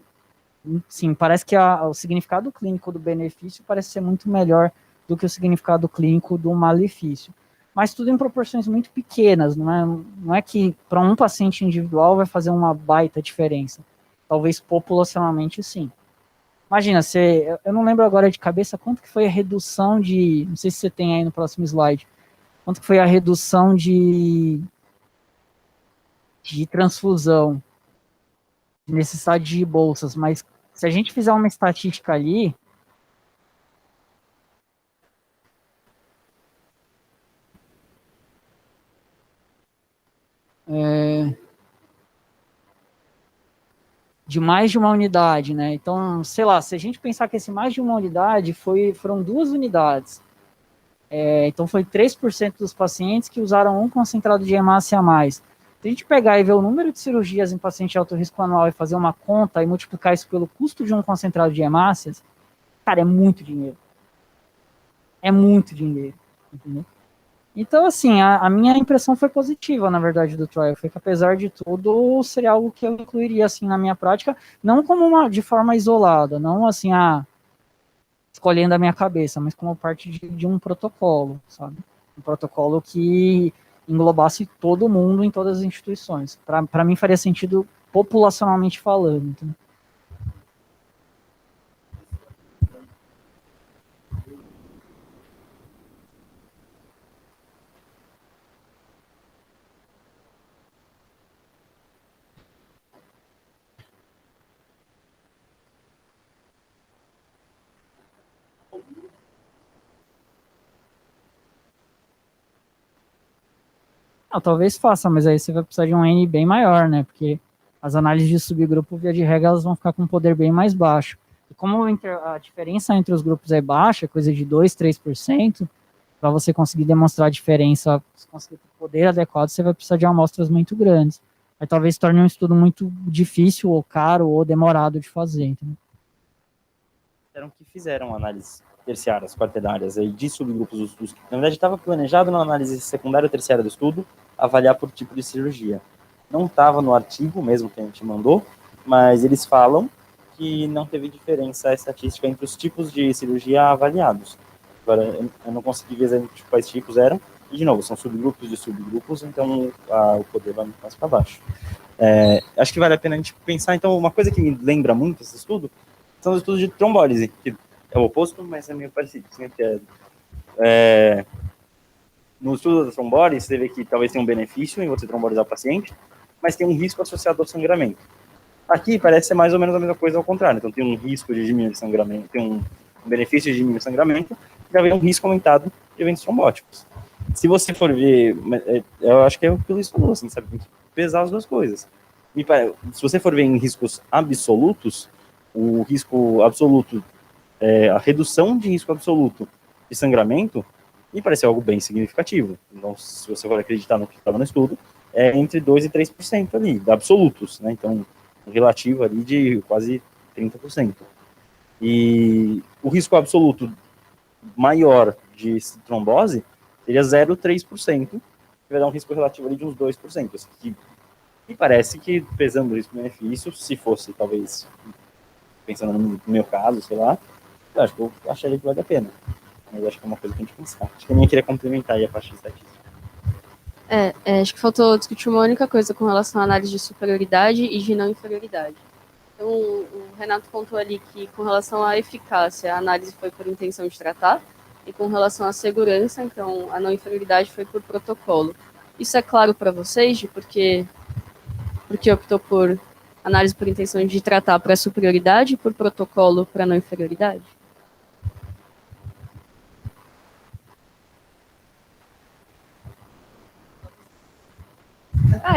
sim, parece que o significado clínico do benefício parece ser muito melhor do que o significado clínico do malefício. Mas tudo em proporções muito pequenas, não é que para um paciente individual vai fazer uma baita diferença. Talvez populacionalmente sim. Imagina, eu não lembro agora de cabeça quanto que foi a redução de, não sei se você tem aí no próximo slide, quanto que foi a redução de transfusão, de necessidade de bolsas, mas se a gente fizer uma estatística ali, de mais de uma unidade, né? Então, sei lá, se a gente pensar que esse mais de uma unidade foram 2 unidades, então foi 3% dos pacientes que usaram um concentrado de hemácia a mais. Se a gente pegar e ver o número de cirurgias em paciente de alto risco anual e fazer uma conta e multiplicar isso pelo custo de um concentrado de hemácias, cara, é muito dinheiro. É muito dinheiro, entendeu? Então, assim, a minha impressão foi positiva, na verdade, do trial. Foi que, apesar de tudo, seria algo que eu incluiria, assim, na minha prática, não como de forma isolada, não, assim, escolhendo a minha cabeça, mas como parte de um protocolo, sabe? Um protocolo que englobasse todo mundo em todas as instituições. Para mim, faria sentido populacionalmente falando, entendeu? Não, talvez faça, mas aí você vai precisar de um N bem maior, né? Porque as análises de subgrupo, via de regra, elas vão ficar com um poder bem mais baixo. E como a diferença entre os grupos é baixa, coisa de 2, 3%, para você conseguir demonstrar a diferença, se conseguir ter poder adequado, você vai precisar de amostras muito grandes. Aí talvez torne um estudo muito difícil, ou caro, ou demorado de fazer, entendeu? Que fizeram análises terciárias, quartenárias, aí de subgrupos dos estudos. Na verdade, estava planejado na análise secundária ou terciária do estudo avaliar por tipo de cirurgia. Não estava no artigo mesmo que a gente mandou, mas eles falam que não teve diferença estatística entre os tipos de cirurgia avaliados. Agora, eu não consegui ver exatamente quais tipos eram, e, de novo, são subgrupos de subgrupos, então o poder vai muito mais para baixo. Acho que vale a pena a gente pensar, então, uma coisa que me lembra muito esse estudo, são os estudos de trombólise, que é o oposto, mas é meio parecido. no estudo da trombose, você vê que talvez tenha um benefício em você trombolizar o paciente, mas tem um risco associado ao sangramento. Aqui parece ser mais ou menos a mesma coisa ao contrário. Então tem um risco de diminuir o sangramento, tem um benefício de diminuir o sangramento, já vem um risco aumentado de eventos trombóticos. Se você for ver, eu acho que é o que eu estudo, assim, sabe? Tem que pesar as duas coisas. Se você for ver em riscos absolutos, o risco absoluto, a redução de risco absoluto de sangramento, me parece algo bem significativo. Então, se você for acreditar no que estava no estudo, é entre 2% e 3% ali, de absolutos, né? Então, um relativo ali de quase 30%. E o risco absoluto maior de trombose seria 0,3%, que vai dar um risco relativo ali de uns 2%. Assim, que me parece que, pesando o risco-benefício, se fosse, talvez, pensando no meu caso, sei lá, eu acho que eu acharia que vale a pena. Mas acho que é uma coisa que a gente pensar. Acho que eu nem queria complementar aí a parte de estatística. Acho que faltou discutir uma única coisa com relação à análise de superioridade e de não inferioridade. Então, o Renato contou ali que, com relação à eficácia, a análise foi por intenção de tratar, e com relação à segurança, então, a não inferioridade foi por protocolo. Isso é claro para vocês, de porque optou por análise por intenção de tratar para superioridade e por protocolo para não inferioridade?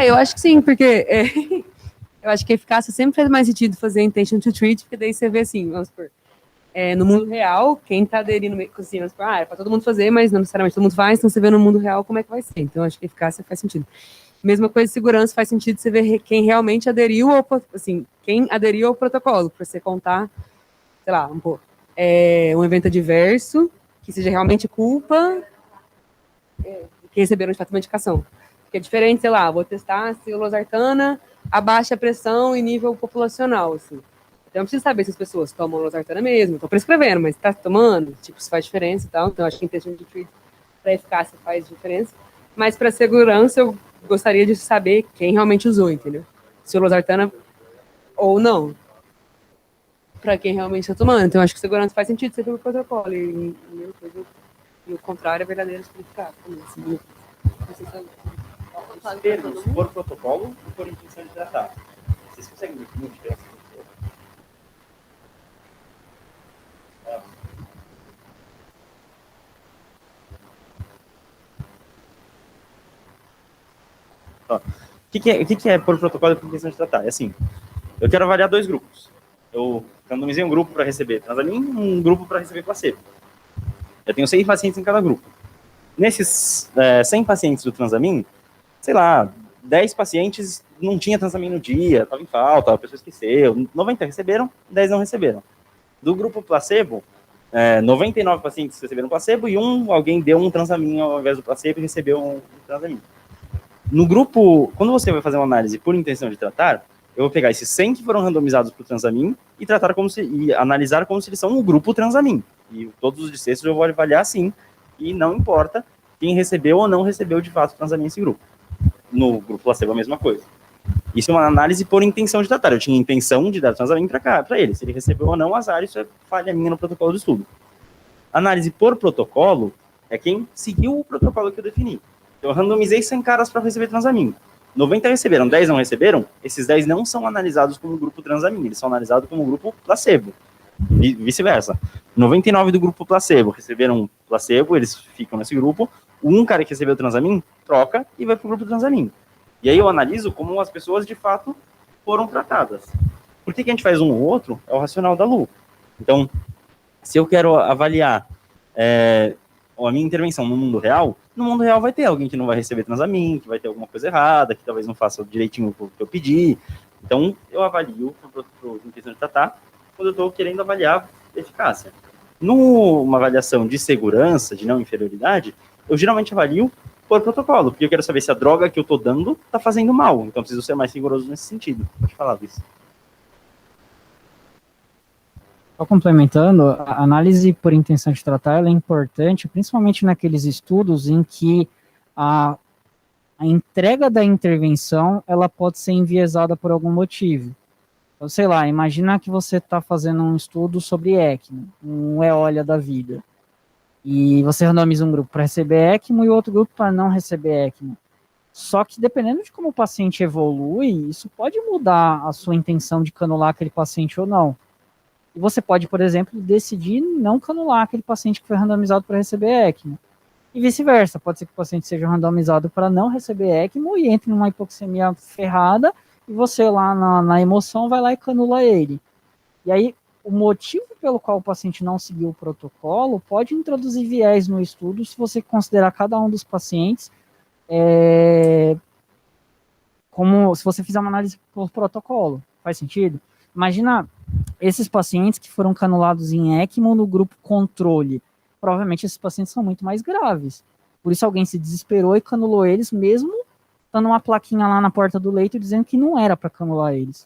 Eu acho que sim, porque eu acho que a eficácia sempre faz mais sentido fazer intention to treat, porque daí você vê assim, vamos supor, no mundo real, quem está aderindo, assim, vamos supor, é para todo mundo fazer, mas não necessariamente todo mundo faz, então você vê no mundo real como é que vai ser. Então, acho que a eficácia faz sentido. Mesma coisa de segurança, faz sentido você ver quem realmente aderiu ao, assim, quem aderiu ao protocolo, para você contar, sei lá, um evento adverso, que seja realmente culpa que receberam de fato uma indicação. Porque é diferente, sei lá, vou testar se a losartana abaixa a pressão em nível populacional, assim. Então, eu preciso saber se as pessoas tomam losartana mesmo, estão prescrevendo, mas está tomando, tipo, se faz diferença e tal. Então, acho que a intenção de treat para eficácia faz diferença. Mas para segurança, eu gostaria de saber quem realmente usou, entendeu? Se o losartana ou não. Para quem realmente está tomando. Então, acho que segurança faz sentido ser pelo protocolo. E o contrário é verdadeiro significado. Assim, por protocolo e por intenção de tratar. Vocês conseguem definir a diferença? O que é por protocolo e por intenção de tratar? É assim, eu quero avaliar 2 grupos. Eu randomizei um grupo para receber Transamin e um grupo para receber placebo. Eu tenho 100 pacientes em cada grupo. Nesses 100 pacientes do Transamin, sei lá, 10 pacientes não tinha Transamin no dia, estava em falta, a pessoa esqueceu, 90 receberam, 10 não receberam. Do grupo placebo, 99 pacientes receberam placebo e alguém deu um Transamin ao invés do placebo e recebeu um Transamin. No grupo, quando você vai fazer uma análise por intenção de tratar, eu vou pegar esses 100 que foram randomizados para o Transamin e analisar como se eles são um grupo Transamin. E todos os desfechos eu vou avaliar assim, e não importa quem recebeu ou não recebeu de fato o Transamin nesse grupo. No grupo placebo a mesma coisa. Isso é uma análise por intenção de tratar. Eu tinha intenção de dar Transamin para ele. Se ele recebeu ou não, azar, isso é falha minha no protocolo do estudo. Análise por protocolo é quem seguiu o protocolo que eu defini. Eu randomizei 100 caras para receber Transamin. 90 receberam, 10 não receberam. Esses 10 não são analisados como grupo Transamin, eles são analisados como grupo placebo. E vice-versa. 99 do grupo placebo receberam placebo, eles ficam nesse grupo. Um cara que recebeu Transamin troca e vai para o grupo Transamin. E aí eu analiso como as pessoas de fato foram tratadas. Por que a gente faz um ou outro? É o racional da Lu. Então, se eu quero avaliar a minha intervenção no mundo real vai ter alguém que não vai receber Transamin, que vai ter alguma coisa errada, que talvez não faça direitinho o que eu pedi. Então, eu avalio por intenção de tratar quando eu estou querendo avaliar eficácia. Numa avaliação de segurança, de não inferioridade, eu geralmente avalio por protocolo, porque eu quero saber se a droga que eu estou dando está fazendo mal. Então, eu preciso ser mais rigoroso nesse sentido. Pode falar disso. Só complementando, a análise por intenção de tratar ela é importante, principalmente naqueles estudos em que a entrega da intervenção ela pode ser enviesada por algum motivo. Então, sei lá, imagina que você está fazendo um estudo sobre ECMO, um EOLIA da vida. E você randomiza um grupo para receber ECMO e outro grupo para não receber ECMO. Só que dependendo de como o paciente evolui, isso pode mudar a sua intenção de canular aquele paciente ou não. E você pode, por exemplo, decidir não canular aquele paciente que foi randomizado para receber ECMO. E vice-versa, pode ser que o paciente seja randomizado para não receber ECMO e entre numa hipoxemia ferrada, e você lá na emoção vai lá e canula ele. E aí, o motivo pelo qual o paciente não seguiu o protocolo pode introduzir viés no estudo se você considerar cada um dos pacientes como se você fizer uma análise por protocolo. Faz sentido? Imagina esses pacientes que foram canulados em ECMO no grupo controle. Provavelmente esses pacientes são muito mais graves. Por isso alguém se desesperou e canulou eles, mesmo dando uma plaquinha lá na porta do leito dizendo que não era para canular eles.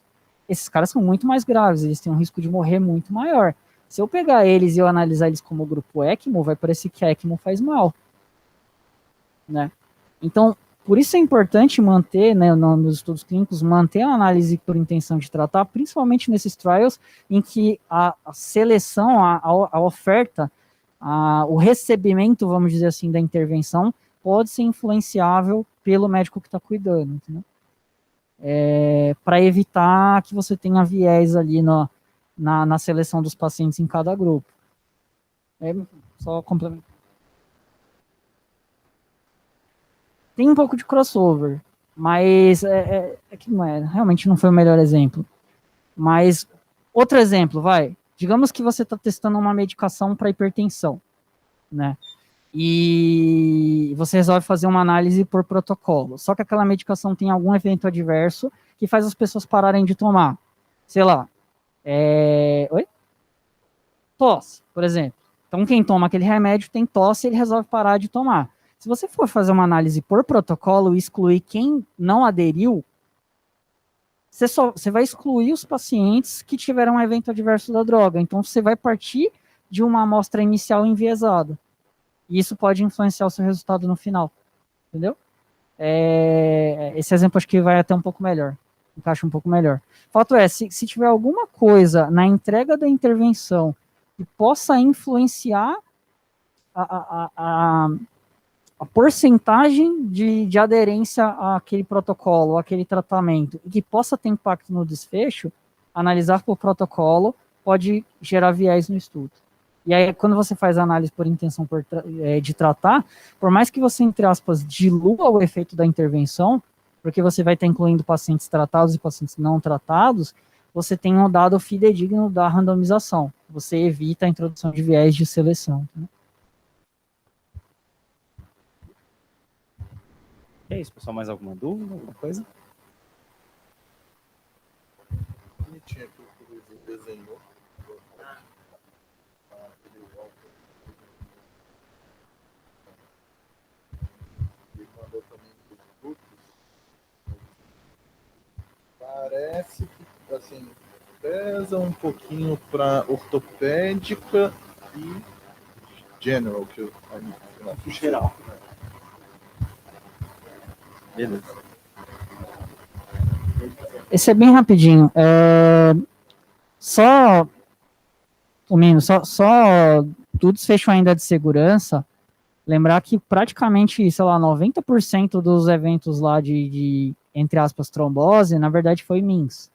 Esses caras são muito mais graves, eles têm um risco de morrer muito maior. Se eu pegar eles e eu analisar eles como grupo ECMO, vai parecer que a ECMO faz mal. Né? Então, por isso é importante manter, né, nos estudos clínicos, manter a análise por intenção de tratar, principalmente nesses trials em que a seleção, a oferta, o recebimento, vamos dizer assim, da intervenção pode ser influenciável pelo médico que está cuidando, entendeu? Para evitar que você tenha viés ali na seleção dos pacientes em cada grupo. Só complementar. Tem um pouco de crossover, mas é que realmente não foi o melhor exemplo. Mas, outro exemplo, digamos que você está testando uma medicação para hipertensão, né? E você resolve fazer uma análise por protocolo. Só que aquela medicação tem algum evento adverso que faz as pessoas pararem de tomar. Sei lá. Tosse, por exemplo. Então, quem toma aquele remédio tem tosse e ele resolve parar de tomar. Se você for fazer uma análise por protocolo e excluir quem não aderiu, você vai excluir os pacientes que tiveram um evento adverso da droga. Então, você vai partir de uma amostra inicial enviesada. E isso pode influenciar o seu resultado no final. Entendeu? Esse exemplo acho que vai até um pouco melhor. Encaixa um pouco melhor. Fato é, se tiver alguma coisa na entrega da intervenção que possa influenciar a porcentagem de aderência àquele protocolo, àquele tratamento, e que possa ter impacto no desfecho, analisar por protocolo pode gerar viés no estudo. E aí, quando você faz a análise por intenção de tratar, por mais que você, entre aspas, dilua o efeito da intervenção, porque você vai estar incluindo pacientes tratados e pacientes não tratados, você tem um dado fidedigno da randomização. Você evita a introdução de viés de seleção. Né? É isso, pessoal. Mais alguma dúvida, alguma coisa? Bonitinho aqui o que o desenhou. Ele mandou também os grupos. Parece que, assim, pesa um pouquinho para ortopédica e general, que eu geral. Beleza. Esse é bem rapidinho. Só do desfecho ainda de segurança, lembrar que praticamente, sei lá, 90% dos eventos lá de entre aspas, trombose, na verdade foi MINS.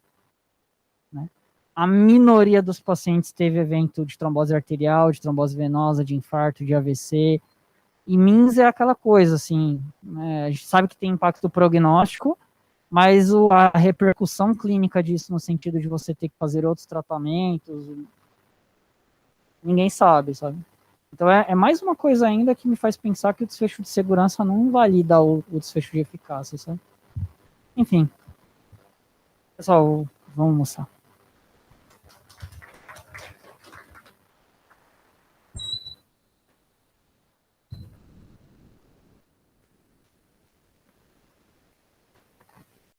Né? A minoria dos pacientes teve evento de trombose arterial, de trombose venosa, de infarto, de AVC. E MINS é aquela coisa, assim, a gente sabe que tem impacto prognóstico, mas a repercussão clínica disso, no sentido de você ter que fazer outros tratamentos, ninguém sabe. Então é mais uma coisa ainda que me faz pensar que o desfecho de segurança não invalida o desfecho de eficácia, sabe? Enfim. Pessoal, vamos almoçar.